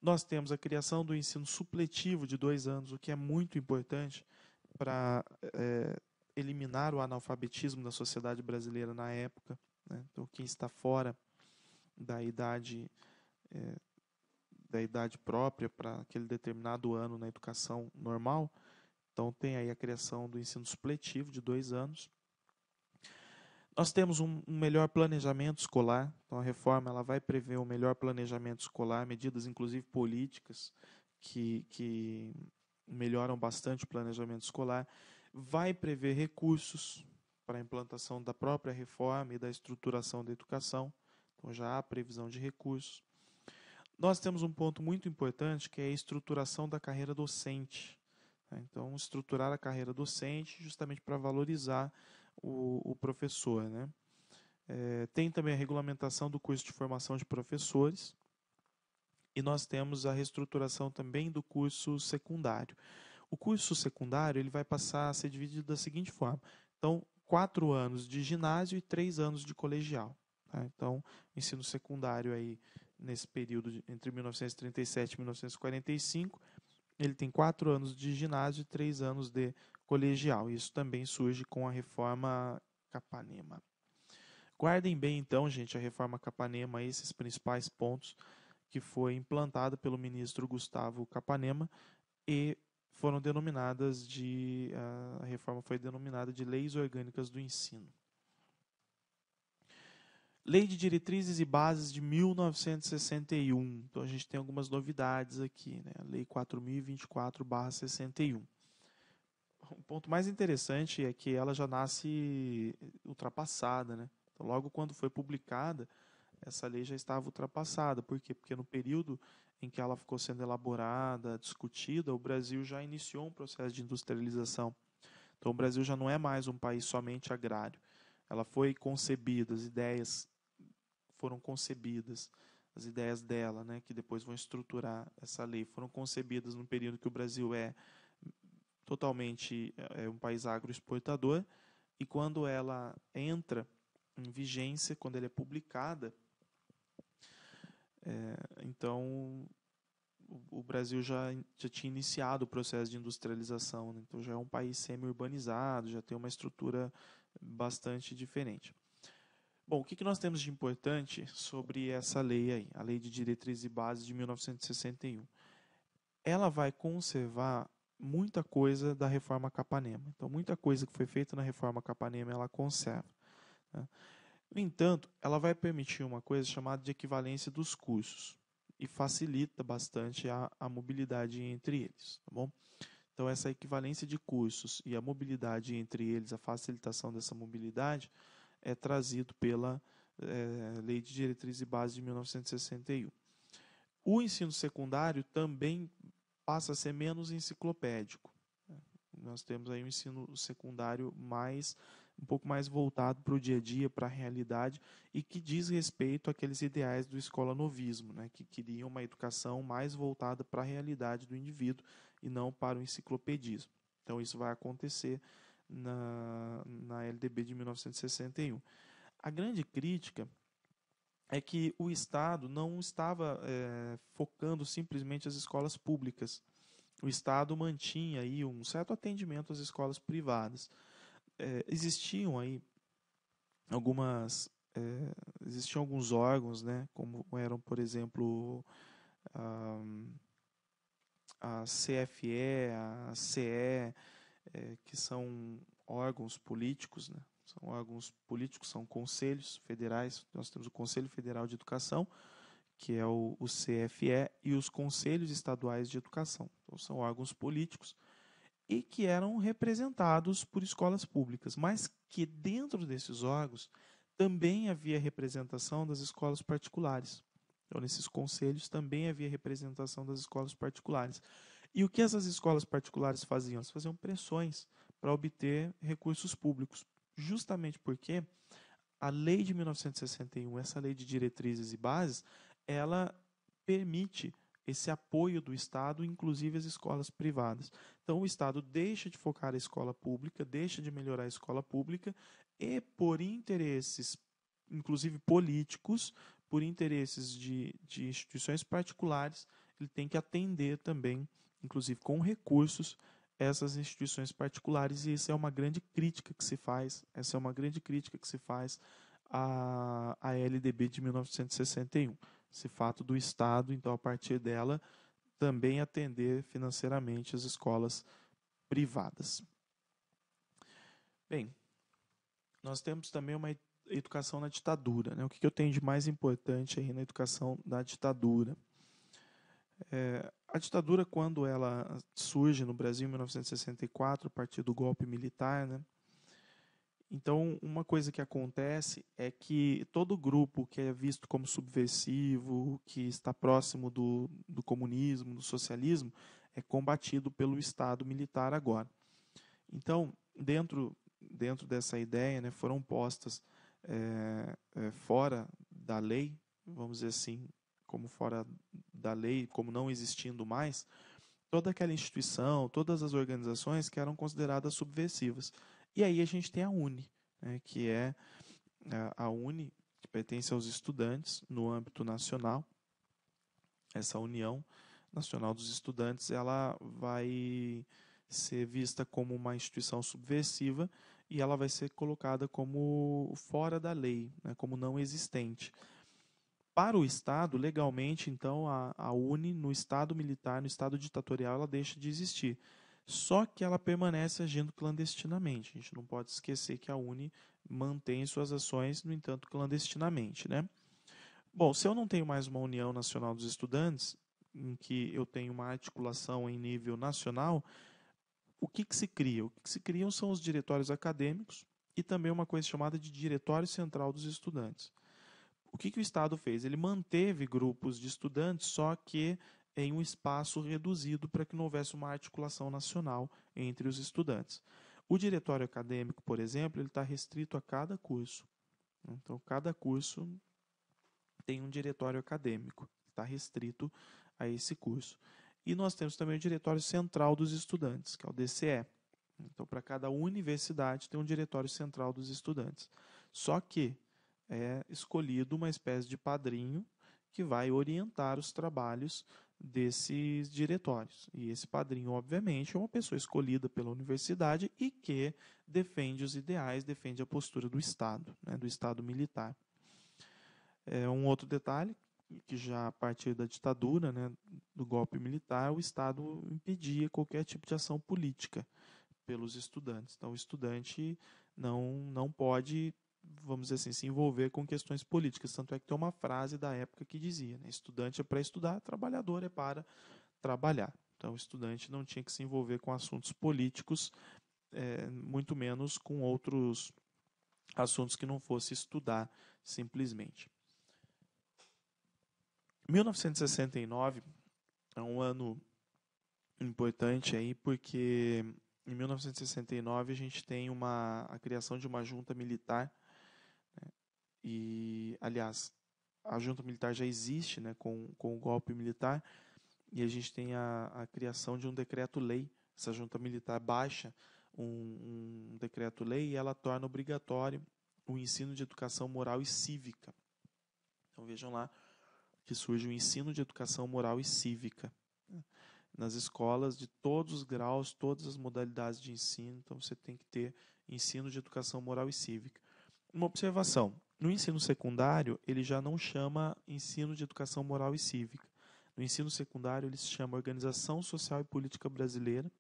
Nós temos a criação do ensino supletivo de 2 anos, o que é muito importante para eliminar o analfabetismo da sociedade brasileira na época. Né? Então, quem está fora da idade própria para aquele determinado ano na educação normal, então tem aí a criação do ensino supletivo de 2 anos. Nós temos um melhor planejamento escolar, então a reforma ela vai prever um melhor planejamento escolar, medidas inclusive políticas que melhoram bastante o planejamento escolar, vai prever recursos para a implantação da própria reforma e da estruturação da educação, então já há previsão de recursos. Nós temos um ponto muito importante que é a estruturação da carreira docente. Então, estruturar a carreira docente justamente para valorizar o professor, né? Tem também a regulamentação do curso de formação de professores e nós temos a reestruturação também do curso secundário. O curso secundário ele vai passar a ser dividido da seguinte forma. Então, 4 anos de ginásio e 3 anos de colegial. Tá? Então, o ensino secundário aí, nesse período entre 1937 e 1945, ele tem 4 anos de ginásio e 3 anos de colegial. Isso também surge com a reforma Capanema. Guardem bem, então, gente, a reforma Capanema, esses principais pontos que foi implantada pelo ministro Gustavo Capanema e foram denominadas a reforma foi denominada de Leis Orgânicas do Ensino. Lei de Diretrizes e Bases de 1961. Então, a gente tem algumas novidades aqui, né? Lei 4024/61. O ponto mais interessante é que ela já nasce ultrapassada, né? Então, logo quando foi publicada, essa lei já estava ultrapassada. Por quê? Porque no período em que ela ficou sendo elaborada, discutida, o Brasil já iniciou um processo de industrialização. Então, o Brasil já não é mais um país somente agrário. Ela foi concebida, as ideias foram concebidas, as ideias dela, né, que depois vão estruturar essa lei, foram concebidas no período que o Brasil é totalmente um país agroexportador, e quando ela entra em vigência, quando ela é publicada, então o Brasil já tinha iniciado o processo de industrialização, né? Então já é um país semi-urbanizado, já tem uma estrutura bastante diferente. Bom, o que nós temos de importante sobre essa lei aí, a Lei de Diretrizes e Bases de 1961? Ela vai conservar muita coisa da Reforma Capanema. Então, muita coisa que foi feita na Reforma Capanema, ela conserva. Né? No entanto, ela vai permitir uma coisa chamada de equivalência dos cursos e facilita bastante a mobilidade entre eles. Tá bom? Então, essa equivalência de cursos e a mobilidade entre eles, a facilitação dessa mobilidade, é trazido pela Lei de Diretrizes e Bases de 1961. O ensino secundário também passa a ser menos enciclopédico. Nós temos aí um ensino secundário um pouco mais voltado para o dia a dia, para a realidade, e que diz respeito àqueles ideais do escola-novismo, né, que queriam uma educação mais voltada para a realidade do indivíduo e não para o enciclopedismo. Então, isso vai acontecer na LDB de 1961. A grande crítica é que o Estado não estava focando simplesmente as escolas públicas. O Estado mantinha aí um certo atendimento às escolas privadas. Existiam aí existiam alguns órgãos, né, como eram, por exemplo, a CFE, a CE, que são órgãos políticos, né? São órgãos políticos, são conselhos federais. Nós temos o Conselho Federal de Educação, que é o CFE, e os Conselhos Estaduais de Educação. Então, são órgãos políticos e que eram representados por escolas públicas, mas que dentro desses órgãos também havia representação das escolas particulares. Então, nesses conselhos também havia representação das escolas particulares. E o que essas escolas particulares faziam? Elas faziam pressões para obter recursos públicos, justamente porque a lei de 1961, essa lei de diretrizes e bases, ela permite esse apoio do Estado, inclusive às escolas privadas. Então, o Estado deixa de focar a escola pública, deixa de melhorar a escola pública e, por interesses, inclusive políticos, por interesses de instituições particulares, ele tem que atender também, inclusive com recursos, essas instituições particulares, e isso é uma grande crítica que se faz, essa é uma grande crítica que se faz à LDB de 1961. Esse fato do Estado, então, a partir dela, também atender financeiramente as escolas privadas. Bem, nós temos também educação na ditadura, né? O que eu tenho de mais importante aí na educação da ditadura? A ditadura, quando ela surge no Brasil em 1964, a partir do golpe militar, né? Então, uma coisa que acontece é que todo grupo que é visto como subversivo, que está próximo do comunismo, do socialismo, é combatido pelo Estado militar agora. Então, dentro dessa ideia, né, foram postas fora da lei, vamos dizer assim, como fora da lei, como não existindo mais, toda aquela instituição, todas as organizações que eram consideradas subversivas. E aí a gente tem a UNE, né, que é a UNE, que pertence aos estudantes no âmbito nacional. Essa União Nacional dos Estudantes, ela vai ser vista como uma instituição subversiva e ela vai ser colocada como fora da lei, né, como não existente. Para o Estado, legalmente, então, a UNE, no Estado militar, no Estado ditatorial, ela deixa de existir. Só que ela permanece agindo clandestinamente. A gente não pode esquecer que a UNE mantém suas ações, no entanto, clandestinamente, né? Bom, se eu não tenho mais uma União Nacional dos Estudantes, em que eu tenho uma articulação em nível nacional, o que se cria? O que se criam são os diretórios acadêmicos e também uma coisa chamada de Diretório Central dos Estudantes. O que o Estado fez? Ele manteve grupos de estudantes, só que em um espaço reduzido para que não houvesse uma articulação nacional entre os estudantes. O diretório acadêmico, por exemplo, ele está restrito a cada curso. Então, cada curso tem um diretório acadêmico, está restrito a esse curso. E nós temos também o Diretório Central dos Estudantes, que é o DCE. Então, para cada universidade tem um Diretório Central dos Estudantes. Só que é escolhido uma espécie de padrinho que vai orientar os trabalhos desses diretórios. E esse padrinho, obviamente, é uma pessoa escolhida pela universidade e que defende os ideais, defende a postura do Estado, né, do Estado militar. Um outro detalhe, que já a partir da ditadura, né, do golpe militar, o Estado impedia qualquer tipo de ação política pelos estudantes. Então, o estudante não pode, vamos dizer assim, se envolver com questões políticas. Tanto é que tem uma frase da época que dizia, né, estudante é para estudar, trabalhador é para trabalhar. Então, o estudante não tinha que se envolver com assuntos políticos, muito menos com outros assuntos que não fosse estudar simplesmente. 1969 é um ano importante aí porque em 1969 a gente tem a criação de uma junta militar, né? E, aliás, a junta militar já existe, né, com o golpe militar, e a gente tem a criação de um decreto-lei. Essa junta militar baixa um decreto-lei e ela torna obrigatório o ensino de educação moral e cívica. Então vejam lá que surge o ensino de educação moral e cívica, né, nas escolas de todos os graus, todas as modalidades de ensino. Então você tem que ter ensino de educação moral e cívica. Uma observação: no ensino secundário ele já não chama ensino de educação moral e cívica. No ensino secundário ele se chama Organização Social e Política Brasileira,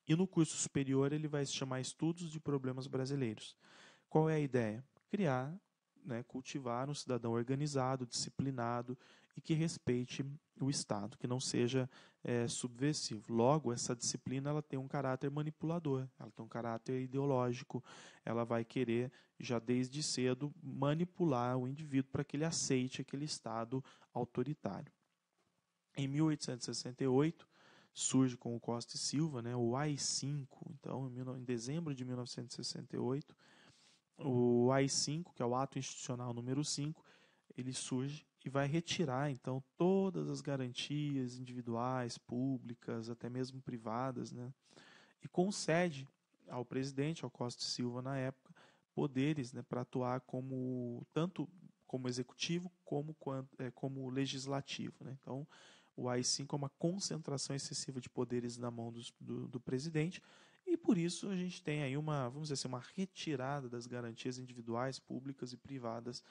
e no curso superior ele vai se chamar Estudos de Problemas Brasileiros. Qual é a ideia? Criar, né, cultivar um cidadão organizado, disciplinado e que respeite o Estado, que não seja subversivo. Logo, essa disciplina ela tem um caráter manipulador, ela tem um caráter ideológico, ela vai querer, já desde cedo, manipular o indivíduo para que ele aceite aquele Estado autoritário. Em 1868, surge com o Costa e Silva, né, o AI-5. Então, em dezembro de 1968, o AI-5, que é o Ato Institucional número 5, ele surge e vai retirar, então, todas as garantias individuais, públicas, até mesmo privadas, né, e concede ao presidente, ao Costa e Silva na época, poderes, né, para atuar tanto como executivo como legislativo, né. Então, o AI-5 é uma concentração excessiva de poderes na mão do presidente, e por isso a gente tem aí vamos dizer assim, uma retirada das garantias individuais, públicas e privadas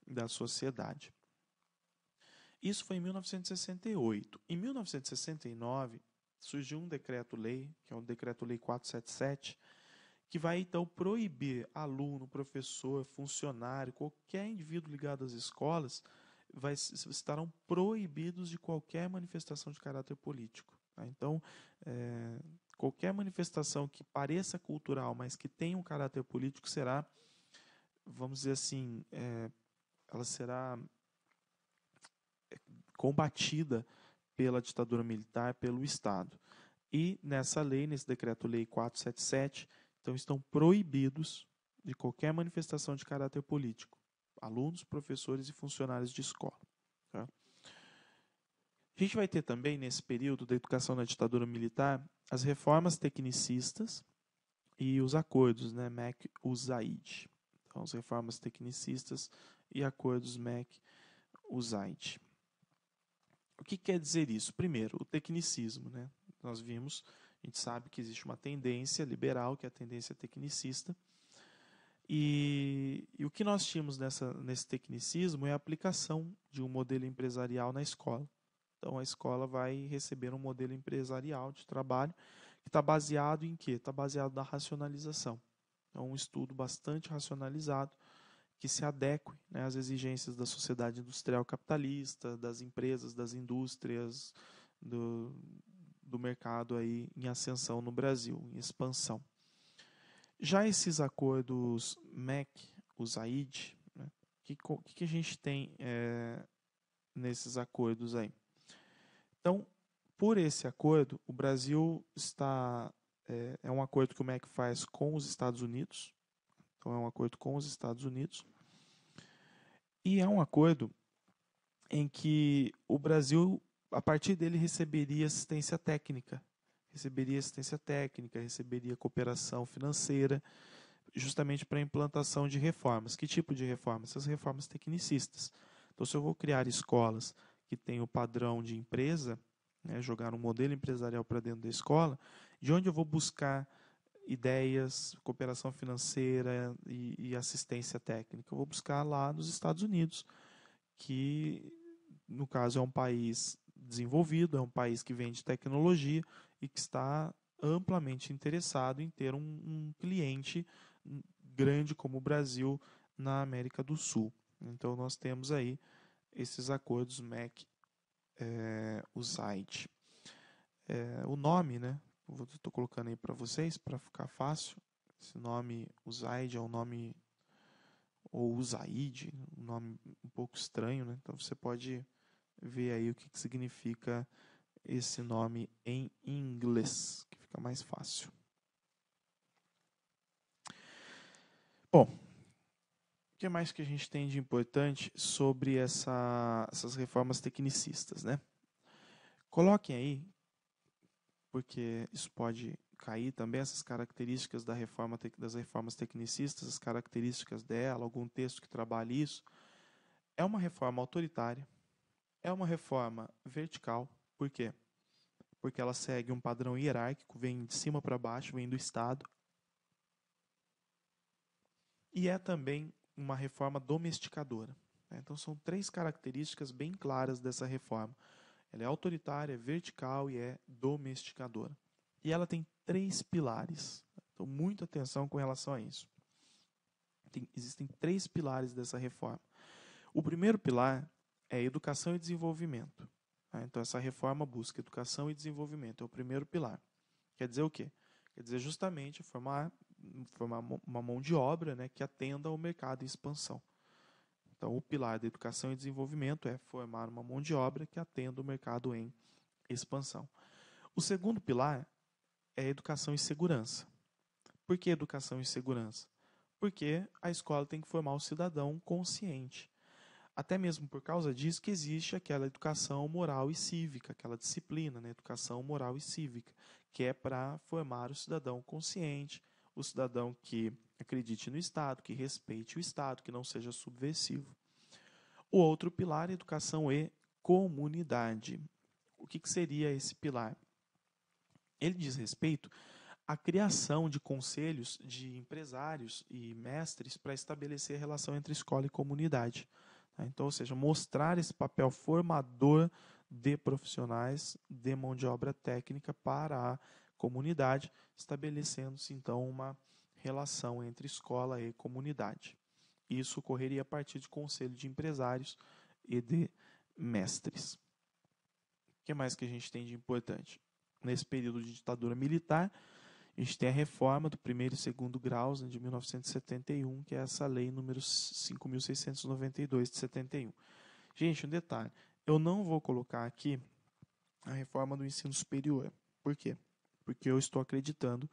da sociedade. Isso foi em 1968. Em 1969, surgiu um decreto-lei, que é o Decreto-Lei 477, que vai então proibir aluno, professor, funcionário, qualquer indivíduo ligado às escolas, estarão proibidos de qualquer manifestação de caráter político. Tá? Então, qualquer manifestação que pareça cultural, mas que tenha um caráter político, será, vamos dizer assim, ela será combatida pela ditadura militar, pelo Estado. E nessa lei, nesse decreto-lei 477, então estão proibidos de qualquer manifestação de caráter político, alunos, professores e funcionários de escola. Tá? A gente vai ter também, nesse período da educação na ditadura militar, as reformas tecnicistas e os acordos, né, MEC-USAID. Então, as reformas tecnicistas e acordos MEC-USAID. O que quer dizer isso? Primeiro, o tecnicismo. Né? Nós vimos, a gente sabe que existe uma tendência liberal, que é a tendência tecnicista, e o que nós tínhamos nesse tecnicismo é a aplicação de um modelo empresarial na escola. Então, a escola vai receber um modelo empresarial de trabalho que está baseado em quê? Está baseado na racionalização. É um estudo bastante racionalizado que se adeque, né, às exigências da sociedade industrial capitalista, das empresas, das indústrias, do mercado aí em ascensão no Brasil, em expansão. Já esses acordos MEC-USAID, né, que a gente tem nesses acordos aí? Então, por esse acordo, o Brasil está... É um acordo que o MEC faz com os Estados Unidos. Então, é um acordo com os Estados Unidos. E é um acordo em que o Brasil, a partir dele, receberia assistência técnica. Receberia cooperação financeira, justamente para a implantação de reformas. Que tipo de reformas? Essas reformas tecnicistas. Então, se eu vou criar escolas que têm o padrão de empresa, né, jogar um modelo empresarial para dentro da escola, de onde eu vou buscar ideias, cooperação financeira e assistência técnica? Eu vou buscar lá nos Estados Unidos, que, no caso, é um país desenvolvido, é um país que vende tecnologia e que está amplamente interessado em ter um cliente grande como o Brasil na América do Sul. Então, nós temos aí esses acordos MEC-USAID. O nome, né? Estou colocando aí para vocês, para ficar fácil. Esse nome, USAID, é um nome, ou USAID, um nome um pouco estranho, né? Então, você pode ver aí o que significa esse nome em inglês, que fica mais fácil. Bom, o que mais que a gente tem de importante sobre essas reformas tecnicistas, né? Coloquem aí, porque isso pode cair também, essas características das reformas tecnicistas, as características dela, algum texto que trabalhe isso. É uma reforma autoritária, é uma reforma vertical. Por quê? Porque ela segue um padrão hierárquico, vem de cima para baixo, vem do Estado. E é também uma reforma domesticadora. Então, são 3 características bem claras dessa reforma. Ela é autoritária, é vertical e é domesticadora. E ela tem 3 pilares. Então, muita atenção com relação a isso. Existem 3 pilares dessa reforma. O primeiro pilar é educação e desenvolvimento. Então, essa reforma busca educação e desenvolvimento. É o primeiro pilar. Quer dizer o quê? Quer dizer justamente formar uma mão de obra, né, que atenda ao mercado em expansão. Então, o pilar da educação e desenvolvimento é formar uma mão de obra que atenda o mercado em expansão. O segundo pilar é educação e segurança. Por que educação e segurança? Porque a escola tem que formar o cidadão consciente. Até mesmo por causa disso que existe aquela educação moral e cívica, aquela disciplina, né, educação moral e cívica, que é para formar o cidadão consciente, o cidadão que acredite no Estado, que respeite o Estado, que não seja subversivo. O outro pilar é educação e comunidade. O que seria esse pilar? Ele diz respeito à criação de conselhos de empresários e mestres para estabelecer a relação entre escola e comunidade. Então, ou seja, mostrar esse papel formador de profissionais de mão de obra técnica para a comunidade, estabelecendo-se então uma relação entre escola e comunidade. Isso ocorreria a partir de conselho de empresários e de mestres. O que mais que a gente tem de importante? Nesse período de ditadura militar, a gente tem a reforma do primeiro e segundo graus, de 1971, que é essa lei número 5.692 de 71. Gente, um detalhe, eu não vou colocar aqui a reforma do ensino superior. Por quê? Porque eu estou acreditando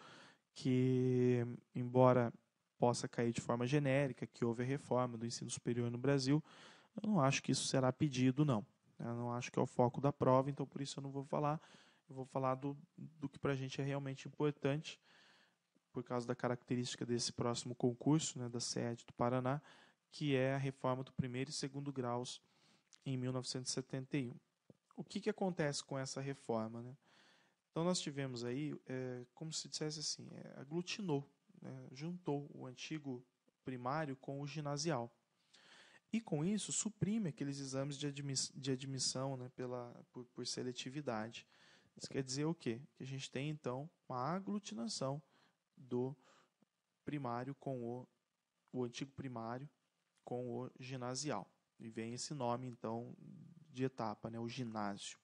que, embora possa cair de forma genérica, que houve a reforma do ensino superior no Brasil, eu não acho que isso será pedido, não. Eu não acho que é o foco da prova, então por isso eu não vou falar. Eu vou falar do que para a gente é realmente importante, por causa da característica desse próximo concurso, né, da SEAD do Paraná, que é a reforma do primeiro e segundo graus em 1971. O que acontece com essa reforma, né? Então nós tivemos aí, como se dissesse assim, aglutinou, né, juntou o antigo primário com o ginasial. E com isso suprime aqueles exames de admissão, né, por seletividade. Isso quer dizer o quê? Que a gente tem então uma aglutinação do primário com o antigo primário com o ginasial. E vem esse nome então de etapa, né, o ginásio.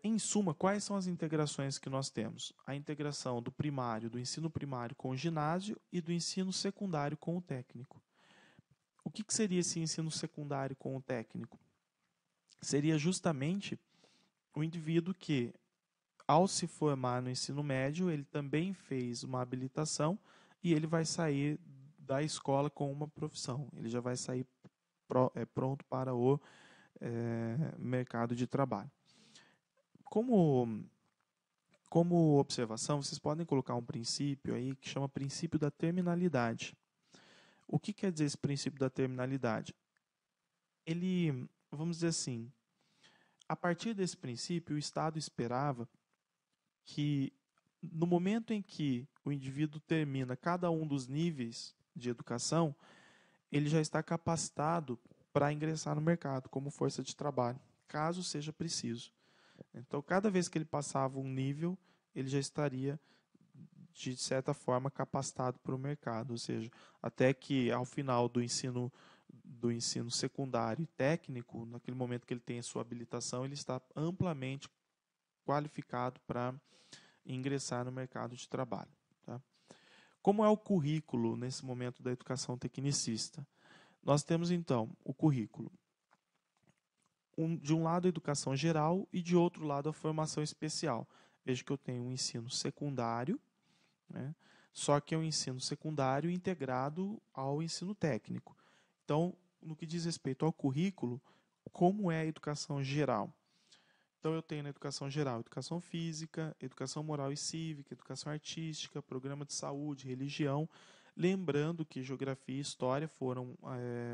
Em suma, quais são as integrações que nós temos? A integração do primário, do ensino primário com o ginásio e do ensino secundário com o técnico. O que seria esse ensino secundário com o técnico? Seria justamente o indivíduo que, ao se formar no ensino médio, ele também fez uma habilitação e ele vai sair da escola com uma profissão. Ele já vai sair pronto para o mercado de trabalho. Como observação, vocês podem colocar um princípio aí que chama princípio da terminalidade. O que quer dizer esse princípio da terminalidade? Ele, vamos dizer assim, a partir desse princípio, o Estado esperava que, no momento em que o indivíduo termina cada um dos níveis de educação, ele já está capacitado para ingressar no mercado como força de trabalho, caso seja preciso. Então, cada vez que ele passava um nível, ele já estaria, de certa forma, capacitado para o mercado. Ou seja, até que ao final do ensino secundário e técnico, naquele momento que ele tem a sua habilitação, ele está amplamente qualificado para ingressar no mercado de trabalho. Tá? Como é o currículo nesse momento da educação tecnicista? Nós temos, então, o currículo. De um lado a educação geral e de outro lado a formação especial. Veja que eu tenho um ensino secundário, né, só que é um ensino secundário integrado ao ensino técnico. Então, no que diz respeito ao currículo, como é a educação geral? Então eu tenho na educação geral educação física, educação moral e cívica, educação artística, programa de saúde, religião. Lembrando que geografia e história foram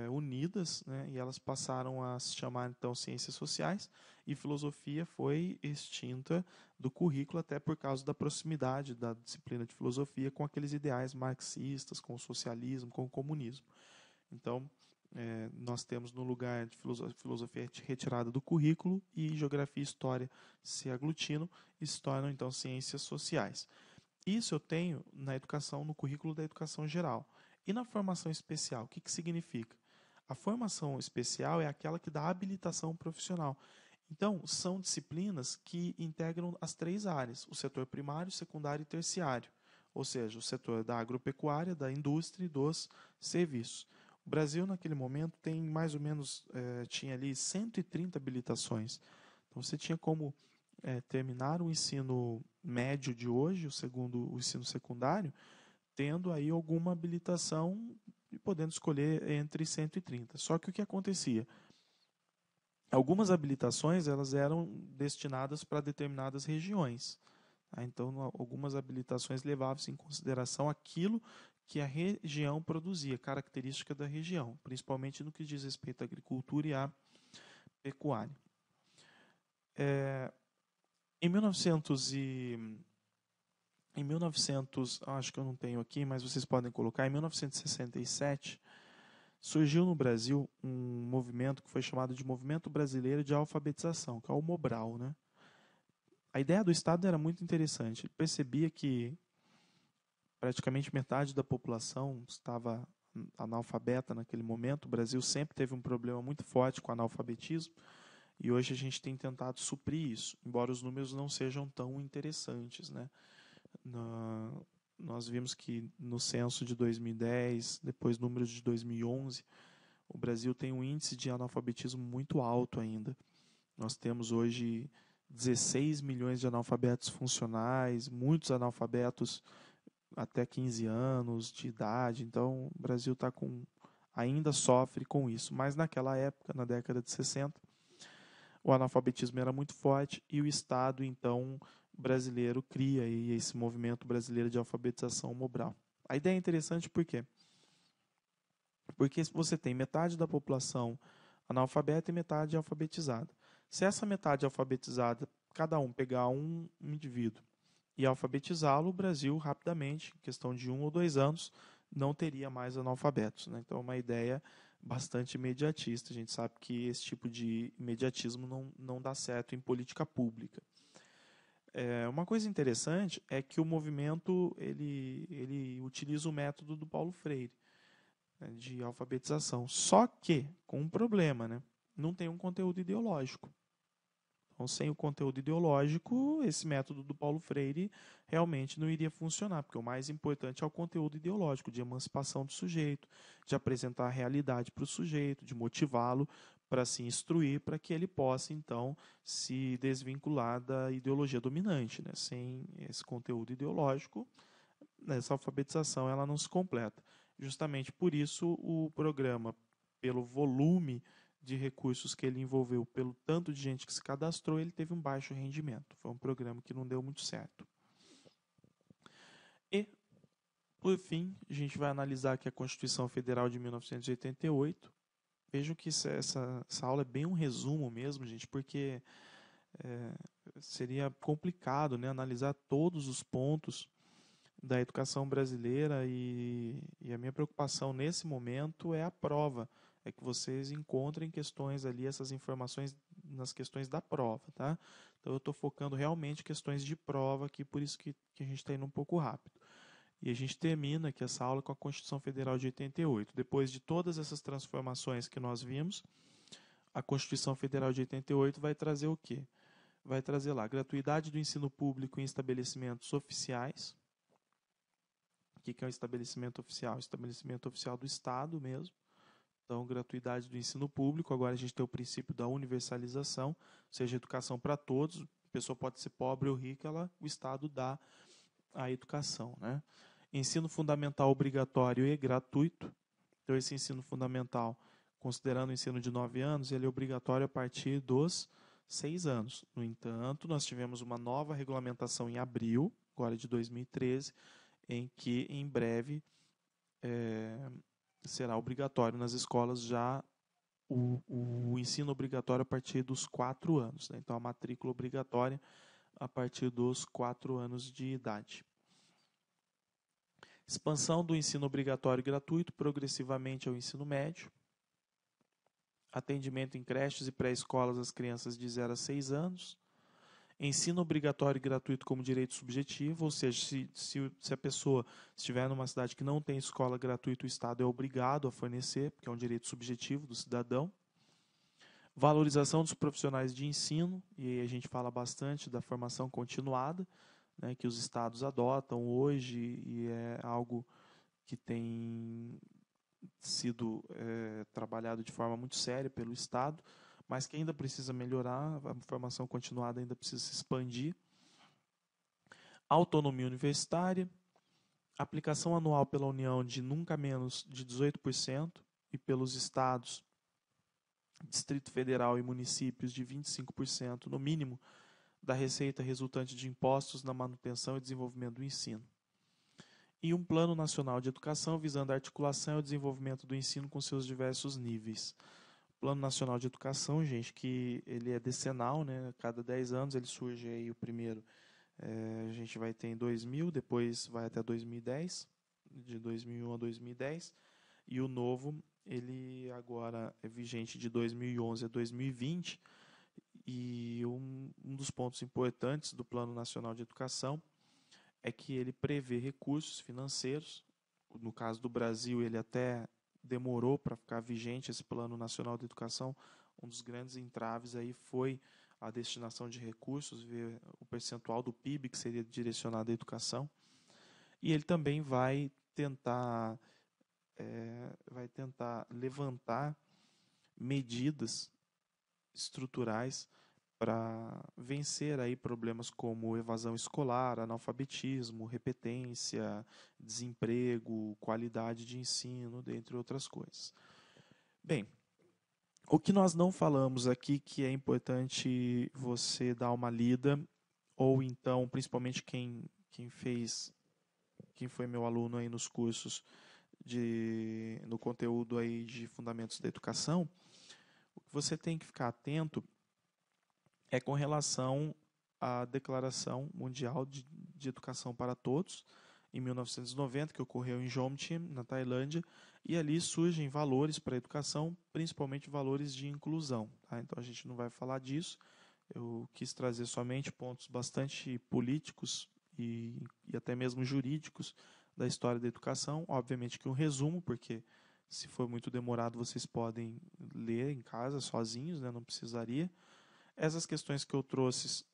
unidas, né, e elas passaram a se chamar então ciências sociais, e filosofia foi extinta do currículo até por causa da proximidade da disciplina de filosofia com aqueles ideais marxistas, com o socialismo, com o comunismo. Então, nós temos no lugar de filosofia retirada do currículo e geografia e história se aglutinam e se tornam então ciências sociais. Isso eu tenho na educação, no currículo da educação geral. E na formação especial, o que significa? A formação especial é aquela que dá habilitação profissional. Então, são disciplinas que integram as três áreas, o setor primário, secundário e terciário. Ou seja, o setor da agropecuária, da indústria e dos serviços. O Brasil, naquele momento, tem mais ou menos, tinha ali 130 habilitações. Então, você tinha como terminar o ensino médio de hoje, o ensino secundário, tendo aí alguma habilitação e podendo escolher entre 130. Só que o que acontecia? Algumas habilitações elas eram destinadas para determinadas regiões. Tá? Então, algumas habilitações levavam-se em consideração aquilo que a região produzia, característica da região, principalmente no que diz respeito à agricultura e à pecuária. Em 1900, acho que eu não tenho aqui, mas vocês podem colocar, em 1967, surgiu no Brasil um movimento que foi chamado de Movimento Brasileiro de Alfabetização, que é o Mobral, né? A ideia do Estado era muito interessante. Ele percebia que praticamente metade da população estava analfabeta naquele momento. O Brasil sempre teve um problema muito forte com o analfabetismo e hoje a gente tem tentado suprir isso, embora os números não sejam tão interessantes, né? Nós vimos que no censo de 2010, depois números de 2011, o Brasil tem um índice de analfabetismo muito alto ainda. Nós temos hoje 16 milhões de analfabetos funcionais, muitos analfabetos até 15 anos de idade. Então, o Brasil ainda sofre com isso. Mas naquela época, na década de 60, o analfabetismo era muito forte e o Estado, então, brasileiro cria aí esse movimento brasileiro de alfabetização moral. A ideia é interessante por quê? Porque você tem metade da população analfabeta e metade alfabetizada. Se essa metade alfabetizada, cada um pegar um indivíduo e alfabetizá-lo, o Brasil rapidamente, em questão de 1 ou 2 anos, não teria mais analfabetos, né? Então é uma ideia bastante imediatista. A gente sabe que esse tipo de imediatismo não dá certo em política pública. Uma coisa interessante é que o movimento ele utiliza o método do Paulo Freire, né, de alfabetização. Só que, com um problema, né? Não tem um conteúdo ideológico. Então, sem o conteúdo ideológico, esse método do Paulo Freire realmente não iria funcionar, porque o mais importante é o conteúdo ideológico, de emancipação do sujeito, de apresentar a realidade para o sujeito, de motivá-lo para se instruir, para que ele possa, então, se desvincular da ideologia dominante, né? Sem esse conteúdo ideológico, essa alfabetização ela não se completa. Justamente por isso, o programa, pelo volume de recursos que ele envolveu, pelo tanto de gente que se cadastrou, ele teve um baixo rendimento. Foi um programa que não deu muito certo. E, por fim, a gente vai analisar aqui a Constituição Federal de 1988. Vejam que essa aula é bem um resumo mesmo, gente, porque seria complicado, né, analisar todos os pontos da educação brasileira e a minha preocupação nesse momento é a prova, é que vocês encontrem questões ali, essas informações nas questões da prova, tá? Então eu estou focando realmente questões de prova aqui, por isso que a gente está indo um pouco rápido. E a gente termina aqui essa aula com a Constituição Federal de 88. Depois de todas essas transformações que nós vimos, a Constituição Federal de 88 vai trazer o quê? Vai trazer lá gratuidade do ensino público em estabelecimentos oficiais. O que é um estabelecimento oficial? Estabelecimento oficial do Estado mesmo. Então, gratuidade do ensino público. Agora a gente tem o princípio da universalização, ou seja, educação para todos. A pessoa pode ser pobre ou rica, o Estado dá a educação, né? Ensino fundamental obrigatório e gratuito. Então, esse ensino fundamental, considerando o ensino de 9 anos, ele é obrigatório a partir dos 6 anos. No entanto, nós tivemos uma nova regulamentação em abril, agora de 2013, em que em breve será obrigatório nas escolas já o ensino obrigatório a partir dos 4 anos. Né? Então, a matrícula obrigatória a partir dos 4 anos de idade. Expansão do ensino obrigatório gratuito progressivamente ao ensino médio. Atendimento em creches e pré-escolas às crianças de 0 a 6 anos. Ensino obrigatório e gratuito como direito subjetivo, ou seja, se a pessoa estiver numa cidade que não tem escola gratuita, o Estado é obrigado a fornecer, porque é um direito subjetivo do cidadão. Valorização dos profissionais de ensino, e aí a gente fala bastante da formação continuada, né, que os estados adotam hoje, e é algo que tem sido trabalhado de forma muito séria pelo Estado, mas que ainda precisa melhorar, a formação continuada ainda precisa se expandir. Autonomia universitária, aplicação anual pela União de nunca menos de 18% e pelos estados, Distrito Federal e municípios de 25% no mínimo da receita resultante de impostos na manutenção e desenvolvimento do ensino. E um Plano Nacional de Educação visando a articulação e o desenvolvimento do ensino com seus diversos níveis. Plano Nacional de Educação, gente, que ele é decenal, né? Cada 10 anos ele surge aí o primeiro. A gente vai ter em 2000, depois vai até 2010, de 2001 a 2010. E o novo, ele agora é vigente de 2011 a 2020. E um dos pontos importantes do Plano Nacional de Educação é que ele prevê recursos financeiros. No caso do Brasil, ele até demorou para ficar vigente esse Plano Nacional de Educação. Um dos grandes entraves aí foi a destinação de recursos, ver o percentual do PIB que seria direcionado à educação. E ele também vai tentar levantar medidas estruturais para vencer aí problemas como evasão escolar, analfabetismo, repetência, desemprego, qualidade de ensino, dentre outras coisas. Bem, o que nós não falamos aqui que é importante você dar uma lida, ou então, principalmente quem foi meu aluno aí nos cursos no conteúdo aí de Fundamentos da Educação, o que você tem que ficar atento é com relação à Declaração Mundial de Educação para Todos, em 1990, que ocorreu em Jomtien, na Tailândia, e ali surgem valores para a educação, principalmente valores de inclusão. Tá? Então a gente não vai falar disso, eu quis trazer somente pontos bastante políticos e até mesmo jurídicos da história da educação. Obviamente que um resumo, porque se for muito demorado vocês podem ler em casa sozinhos, né? Não precisaria. Essas questões que eu trouxe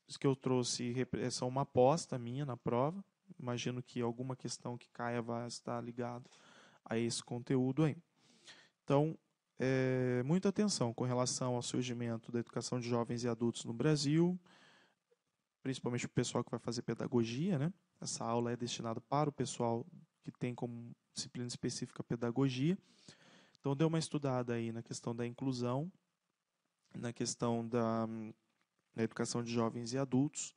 são uma aposta minha na prova. Imagino que alguma questão que caia vai estar ligado a esse conteúdo aí. Então, muita atenção com relação ao surgimento da educação de jovens e adultos no Brasil, principalmente o pessoal que vai fazer pedagogia, né? Essa aula é destinada para o pessoal que tem como disciplina específica pedagogia. Então, dê uma estudada aí na questão da inclusão, na questão da educação de jovens e adultos,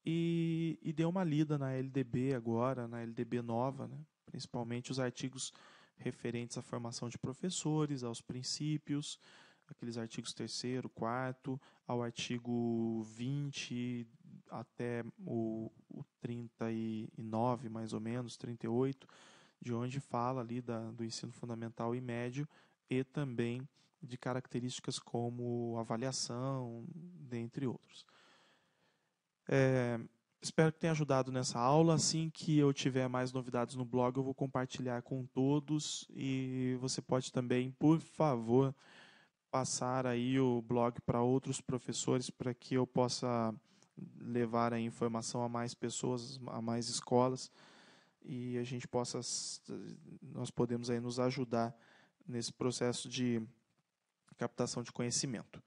e dê uma lida na LDB agora, na LDB nova, né? Principalmente os artigos referentes à formação de professores, aos princípios, aqueles artigos 3º, 4º, ao artigo 20 até o 39, mais ou menos, 38, de onde fala ali do ensino fundamental e médio, e também de características como avaliação, dentre outros. Espero que tenha ajudado nessa aula. Assim que eu tiver mais novidades no blog, eu vou compartilhar com todos, e você pode também, por favor, passar aí o blog para outros professores, para que eu possa levar a informação a mais pessoas, a mais escolas, e nós podemos aí nos ajudar nesse processo de captação de conhecimento.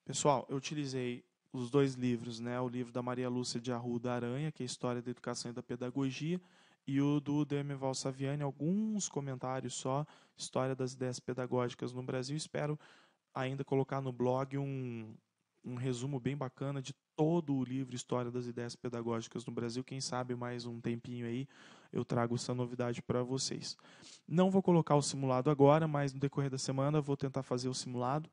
Pessoal, eu utilizei os 2 livros, né? O livro da Maria Lúcia de Arruda Aranha, que é História da Educação e da Pedagogia, e o do Demival Saviani, alguns comentários só, História das Ideias Pedagógicas no Brasil. Espero ainda colocar no blog um resumo bem bacana de todo o livro História das Ideias Pedagógicas no Brasil. Quem sabe mais um tempinho aí eu trago essa novidade para vocês. Não vou colocar o simulado agora, mas no decorrer da semana vou tentar fazer o simulado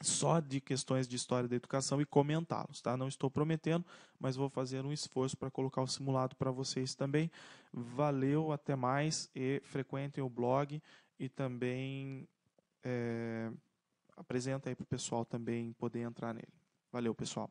só de questões de história da educação e comentá-los, tá? Não estou prometendo, mas vou fazer um esforço para colocar o simulado para vocês também. Valeu, até mais, e frequentem o blog, e também apresenta aí para o pessoal também poder entrar nele. Valeu, pessoal.